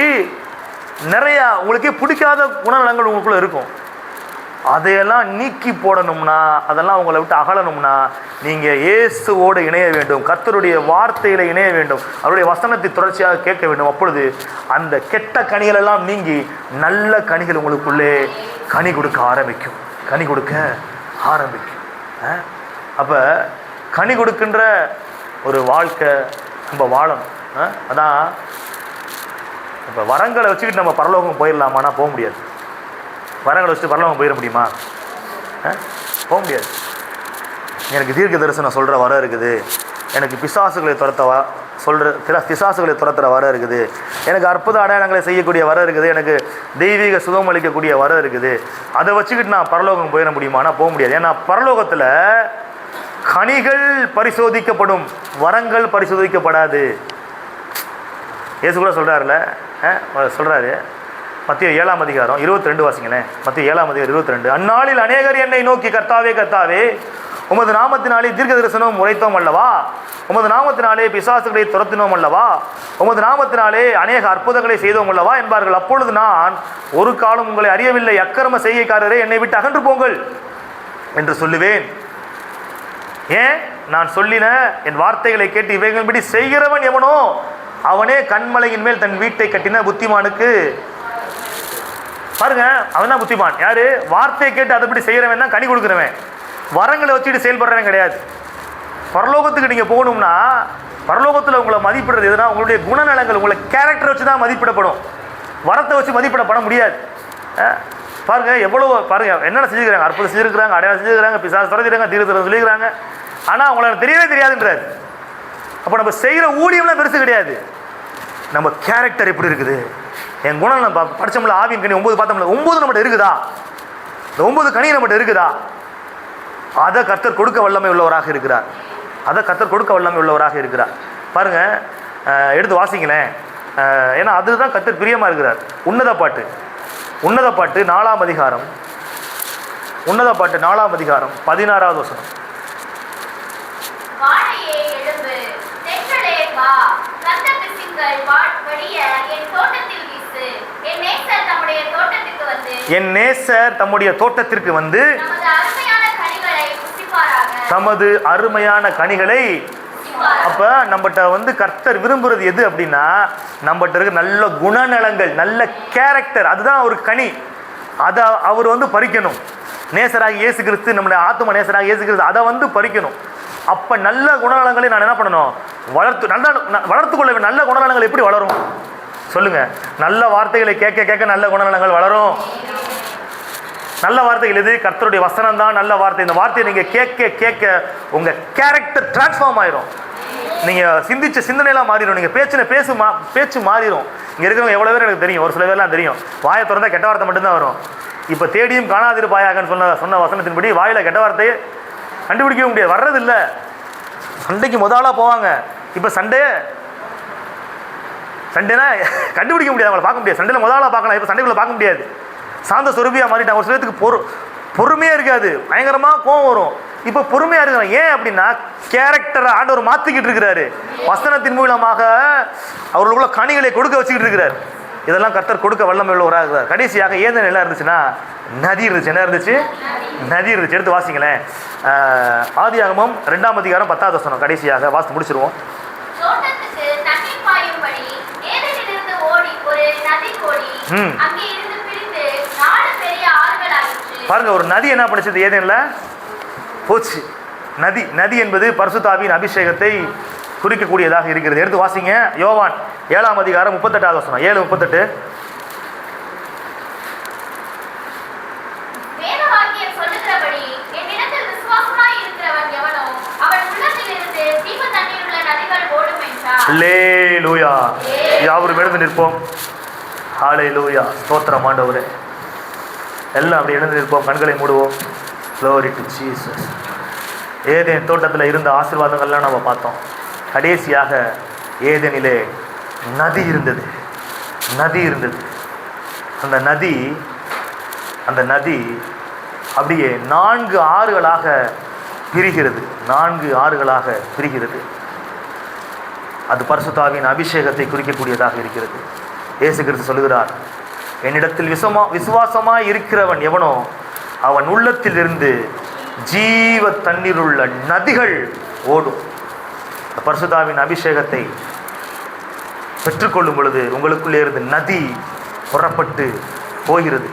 நிறையா உங்களுக்கே பிடிக்காத குணநலங்கள் உங்களுக்குள்ள இருக்கும். அதையெல்லாம் நீக்கி போடணும்னா, அதெல்லாம் உங்களை விட்டு அகலணும்னா நீங்கள் இயேசுவோடு இணைய வேண்டும், கர்த்தருடைய வார்த்தையில் இணைய வேண்டும், அவருடைய வசனத்தை தொடர்ச்சியாக கேட்க வேண்டும். அப்பொழுது அந்த கெட்ட கனிகள் எல்லாம் நீங்கி நல்ல கனிகள் உங்களுக்குள்ளே கனி கொடுக்க ஆரம்பிக்கும். அப்போ கனி கொடுக்கின்ற ஒரு வாழ்க்கை நம்ம வாழணும். அதான் இப்போ வரங்களை வச்சுக்கிட்டு நம்ம பரலோகம் போயிடலாமான்னா போக முடியாது. வரங்களை வச்சுட்டு பரலோகம் போயிட முடியுமா? போக முடியாது. எனக்கு தீர்க்க தரிசனம் சொல்கிற வரம் இருக்குது, எனக்கு பிசாசுகளை பிசாசுகளை துரத்துற வரம் இருக்குது, எனக்கு அற்புத அடையாளங்களை செய்யக்கூடிய வரம் இருக்குது, எனக்கு தெய்வீக சுகம் அளிக்கக்கூடிய வரம் இருக்குது, அதை வச்சுக்கிட்டு நான் பரலோகம் போயிட முடியுமானா போக முடியாது. ஏன்னா பரலோகத்தில் கனிகள் பரிசோதிக்கப்படும், வரங்கள் பரிசோதிக்கப்படாது. இயேசு கூட சொல்கிறாரு மத்திய 7ஆம் அதிகாரம் 22 வாசிங்களேன். மத்திய 7ஆம் அதிகாரம் 22. அந்நாளில் அநேகர் என்னை நோக்கி, கர்த்தாவே கர்த்தாவே, உமது நாமத்தினாலே தீர்க்க தரிசனம் உரைத்தோம் அல்லவா, உமது நாமத்தினாலே பிசாசுகளை துரத்தினோம் அல்லவா, உமது நாமத்தினாலே அநேக அற்புதங்களை செய்தோம் அல்லவா என்பார்கள். அப்பொழுது நான், ஒரு காலம் உங்களை அறியவில்லை, அக்கிரம செய்கைக்காரரே, என்னை விட்டு அகன்று போங்கள் என்று சொல்லுவேன். ஏன்? நான் சொல்லின என் வார்த்தைகளை கேட்டு இவைகளின்படி செய்கிறவன் எவனோ அவனே கண்மலையின் மேல் தன் வீட்டை கட்டின புத்திமானுக்கு. பாருங்க, அவன் தான் புத்திமான். யாரு? வார்த்தையை கேட்டு அதைப்படி செய்கிறவன் தான் கனி கொடுக்குறவன். வரங்களை வச்சுட்டு செயல்படுறவன் கிடையாது. பரலோகத்துக்கு நீங்கள் போகணும்னா, பரலோகத்தில் உங்களை மதிப்பிடுறது எதுனா உங்களுடைய குணநலங்கள், உங்களை கேரக்டர் வச்சு தான் மதிப்பிடப்படும். வரத்தை வச்சு மதிப்பிடப்பட முடியாது. பாருங்க, எவ்வளோ பாருங்க, என்னென்ன செஞ்சுக்கிறாங்க, அற்புதம் செஞ்சுருக்கிறாங்க, அடையாளம் செஞ்சுக்கிறாங்க, பிசாசு துரத்திடுறாங்க, தீர்க்க சொல்லிக்கிறாங்க, ஆனால் அவங்களுக்கு தெரியவே தெரியாதுன்றார். அப்போ நம்ம செய்கிற ஊழியம்லாம் பெருசு கிடையாது, நம்ம கேரக்டர் எப்படி இருக்குது. என் குணம் நம்ம படித்தோம்ல, ஆவியின் கனி 9 பார்த்தோம்ல, 9 நம்மகிட்ட இருக்குதா? இந்த 9 கனி நம்மகிட்ட இருக்குதா? அதை கர்த்தர் கொடுக்க வல்லமை உள்ளவராக இருக்கிறார். பாருங்க, எடுத்து வாசிங்களேன். ஏன்னா அதுதான் கர்த்தர் பிரியமாக இருக்கிறார். உன்னத பாட்டு 4ஆம் அதிகாரம் 16வது வசனம். என் நேசர் தம்முடைய தோட்டத்திற்கு வந்து தமது அருமையான கனிகளை. அப்ப நம்மகிட்ட வந்து கர்த்தர் விரும்புறது எது அப்படின்னா, நம்மகிட்ட இருக்க நல்ல குணநலங்கள், நல்ல கேரக்டர், அதுதான் ஒரு கனி. அதை அவர் வந்து பறிக்கணும். நேசராக இயேசு கிறிஸ்து, நம்முடைய ஆத்ம நேசராக இயேசு கிறிஸ்து, அதை வந்து பறிக்கணும். அப்ப நல்ல குணநலங்களை நான் என்ன பண்ணணும்? வளர்த்து கொள்ள. நல்ல குணநலங்கள் எப்படி வளரும் சொல்லுங்க? நல்ல வார்த்தைகளை கேட்க கேட்க நல்ல குணநலங்கள் வளரும். நல்ல வார்த்தைகள் எது? கர்த்தருடைய வசனம் தான் நல்ல வார்த்தை. இந்த வார்த்தையை நீங்க கேட்க கேட்க உங்க கேரக்டர் டிரான்ஸ்ஃபார்ம் ஆயிரும். நீங்க சிந்திச்ச சிந்தனையெல்லாம் மாறிடும். நீங்க பேச்சு மாறிடும். இங்க இருக்கிறவங்க எவ்வளவு பேர் எனக்கு தெரியும், ஒரு சில பேர்லாம் தெரியும், வாயை திறந்தா கெட்ட வார்த்தை மட்டும்தான் வரும். இப்ப தேடியும் காணாதிருப்பாயாகன்னு சொன்ன வசனத்தின்படி வாயில கெட்ட வார்த்தையை கண்டுபிடிக்கவே முடியாது, வர்றது இல்லை. சண்டைக்கு முதலா போவாங்க. இப்ப சண்டைனா கண்டுபிடிக்க முடியாது, அவங்களை பார்க்க முடியாது. சண்டையில் முதலாக பார்க்கலாம், இப்போ சண்டைக்குள்ள பார்க்க முடியாது. சாந்த சொருபியாக மாறிட்டாங்க. ஒரு சிலத்துக்கு பொறுமையாக இருக்காது, பயங்கரமாக கோவம் வரும். இப்போ பொறுமையாக இருக்கிறாங்க. ஏன் அப்படின்னா கேரக்டரை ஆண்டவர் மாற்றிக்கிட்டு இருக்கிறாரு. வசனத்தின் மூலமாக அவர்களுக்குள்ள கனிகளை கொடுக்க வச்சுக்கிட்டு இருக்கிறார். இதெல்லாம் கர்த்தர் கொடுக்க வல்லமை உள்ளவராக இருக்கிறார். கடைசியாக ஏதேன் என்ன இருந்துச்சுன்னா நதி இருந்துச்சு. என்ன இருந்துச்சு? நதி இருந்துச்சு. எடுத்து வாசிங்களேன். ஆதியாகமம் 2ஆம் அதிகாரம் 10வது வசனம். கடைசியாக வாசித்து முடிச்சிருவோம். பாருங்க, ஒரு நதி என்ன பண்ணுச்சு? ஏதேன்ல போச்சு. நதி என்பது பரிசுத்தாவியின் அபிஷேகத்தை குறிக்கக்கூடியதாக இருக்கிறது. எடுத்து வாசிங்க. யோவான் 7ஆம் அதிகாரம் 38வது வசனம். 7:38. அல்லேலூயா. யாவரும் எழுந்து நிற்போம். ஹல்லேலூயா. ஸ்தோத்திரம் ஆண்டவரே. எல்லாம் அப்படி எழுந்து நிற்போம், கண்களை மூடுவோம். Glory to Jesus. ஏதேன் தோட்டத்தில் இருந்த ஆசீர்வாதங்கள்லாம் நம்ம பார்த்தோம். கடைசியாக ஏதேனிலே நதி இருந்தது. அந்த நதி அப்படியே 4 ஆறுகளாக பிரிகிறது. அது பரிசுத்தாவின் அபிஷேகத்தை குறிக்கக்கூடியதாக இருக்கிறது. இயேசு கிறிஸ்து சொல்லுகிறார், என்னிடத்தில் விசுவாசமாய் இருக்கிறவன் எவனோ அவன் உள்ளத்திலிருந்து ஜீவ தண்ணீருள்ள நதிகள் ஓடும். பரிசுத்தாவின் அபிஷேகத்தை பெற்றுக்கொள்ளும் பொழுது உங்களுக்குள்ளே இருந்து நதி புறப்பட்டு போகிறது.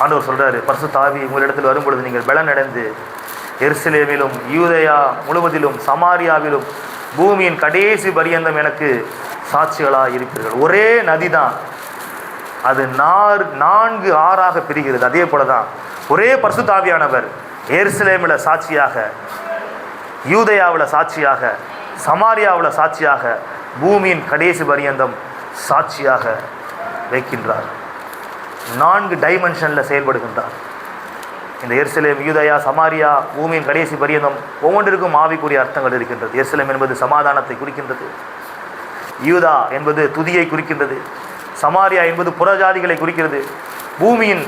ஆண்டவர் சொல்றாரு, பரிசுத்தாவி உங்களிடத்தில் வரும் பொழுது நீங்கள் பலன் அடைந்து எருசலேமிலும் யூதேயா முழுவதிலும் சமாரியாவிலும் பூமியின் கடைசி பரியந்தம் எனக்கு சாட்சிகளாக இருப்பீர்கள். ஒரே நதி தான், அது 4 ஆறாக பிரிகிறது. அதே போல தான் ஒரே பரிசுத்தாவியானவர் எருசலேமில் சாட்சியாக, யூதேயாவில் சாட்சியாக, சமாரியாவில் சாட்சியாக, பூமியின் கடைசி பரியந்தம் சாட்சியாக வைக்கின்றார். 4 டைமென்ஷனில் செயல்படுகின்றார். இந்த எருசலேம், யூதேயா, சமாரியா, பூமியின் கடைசி பரியந்தம் ஒவ்வொன்றிற்கும் ஆவிக்குரிய அர்த்தங்கள் இருக்கின்றது. எருசலேம் என்பது சமாதானத்தை குறிக்கின்றது, யூதா என்பது துதியை குறிக்கின்றது, சமாரியா என்பது புறஜாதிகளை குறிக்கிறது. பூமியின்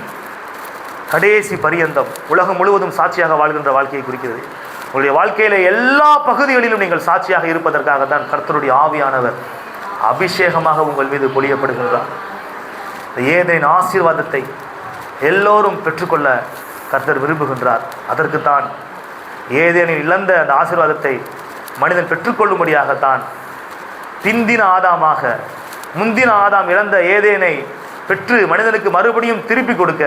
கடைசி பரியந்தம் உலகம் முழுவதும் சாட்சியாக வாழ்கின்ற வாழ்க்கையை குறிக்கிறது. உங்களுடைய வாழ்க்கையில எல்லா பகுதிகளிலும் நீங்கள் சாட்சியாக இருப்பதற்காக தான் கர்த்தருடைய ஆவியானவர் அபிஷேகமாக உங்கள் மீது பொழியப்படுகின்றார். ஏதேன் ஆசீர்வாதத்தை எல்லோரும் பெற்றுக்கொள்ள கர்த்தர் விரும்புகின்றார். அதற்குத்தான் ஏதேனில் இழந்த அந்த ஆசீர்வாதத்தை மனிதன் பெற்றுக்கொள்ளும்படியாகத்தான் பிந்தின ஆதாமாக, முந்தின ஆதாம் இழந்த ஏதேனை பெற்று மனிதனுக்கு மறுபடியும் திருப்பி கொடுக்க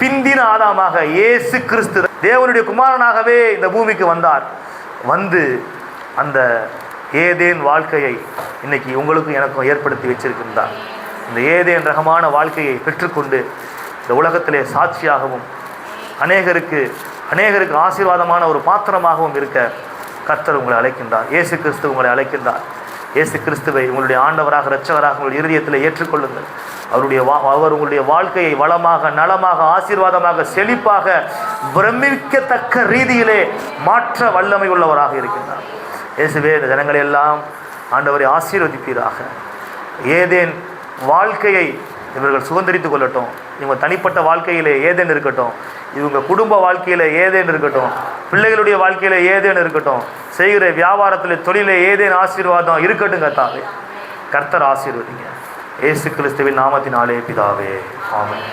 பிந்தின ஆதாமாக இயேசு கிறிஸ்து தேவனுடைய குமாரனாகவே இந்த பூமிக்கு வந்தார். வந்து அந்த ஏதேன் வாழ்க்கையை இன்னைக்கு உங்களுக்கும் எனக்கும் ஏற்படுத்தி வச்சிருக்கின்றார். இந்த ஏதேன் ரகமான வாழ்க்கையை பெற்றுக்கொண்டு இந்த உலகத்திலே சாட்சியாகவும் அநேகருக்கு ஆசீர்வாதமான ஒரு பாத்திரமாகவும் இருக்க கர்த்தர் உங்களை அழைக்கின்றார். இயேசு கிறிஸ்து உங்களை அழைக்கின்றார். இயேசு கிறிஸ்துவை உங்களுடைய ஆண்டவராக, இரட்சகராக உங்களுடைய இருதயத்தில் ஏற்றுக்கொள்ளுங்கள். அவர் உங்களுடைய வாழ்க்கையை வளமாக, நலமாக, ஆசீர்வாதமாக, செழிப்பாக, பிரமிக்கத்தக்க ரீதியிலே மாற்ற வல்லமை உள்ளவராக இருக்கின்றார். இயேசுவே, இந்த ஜனங்களை எல்லாம் ஆண்டவரை ஆசீர்வதிப்பீராக. ஏதேன் வாழ்க்கையை இவர்கள் சுதந்திரித்து கொள்ளட்டும். இவங்க தனிப்பட்ட வாழ்க்கையில் ஏதேன் இருக்கட்டும், இவங்க குடும்ப வாழ்க்கையில் ஏதேன் இருக்கட்டும், பிள்ளைகளுடைய வாழ்க்கையில் ஏதேன் இருக்கட்டும், செய்கிற வியாபாரத்தில் தொழிலை ஏதேன் ஆசீர்வாதம் இருக்கட்டும். கர்த்தாவே, கர்த்தர் ஆசீர்வதிங்க. இயேசு கிறிஸ்துவின் நாமத்தினாலே பிதாவே, ஆமென்.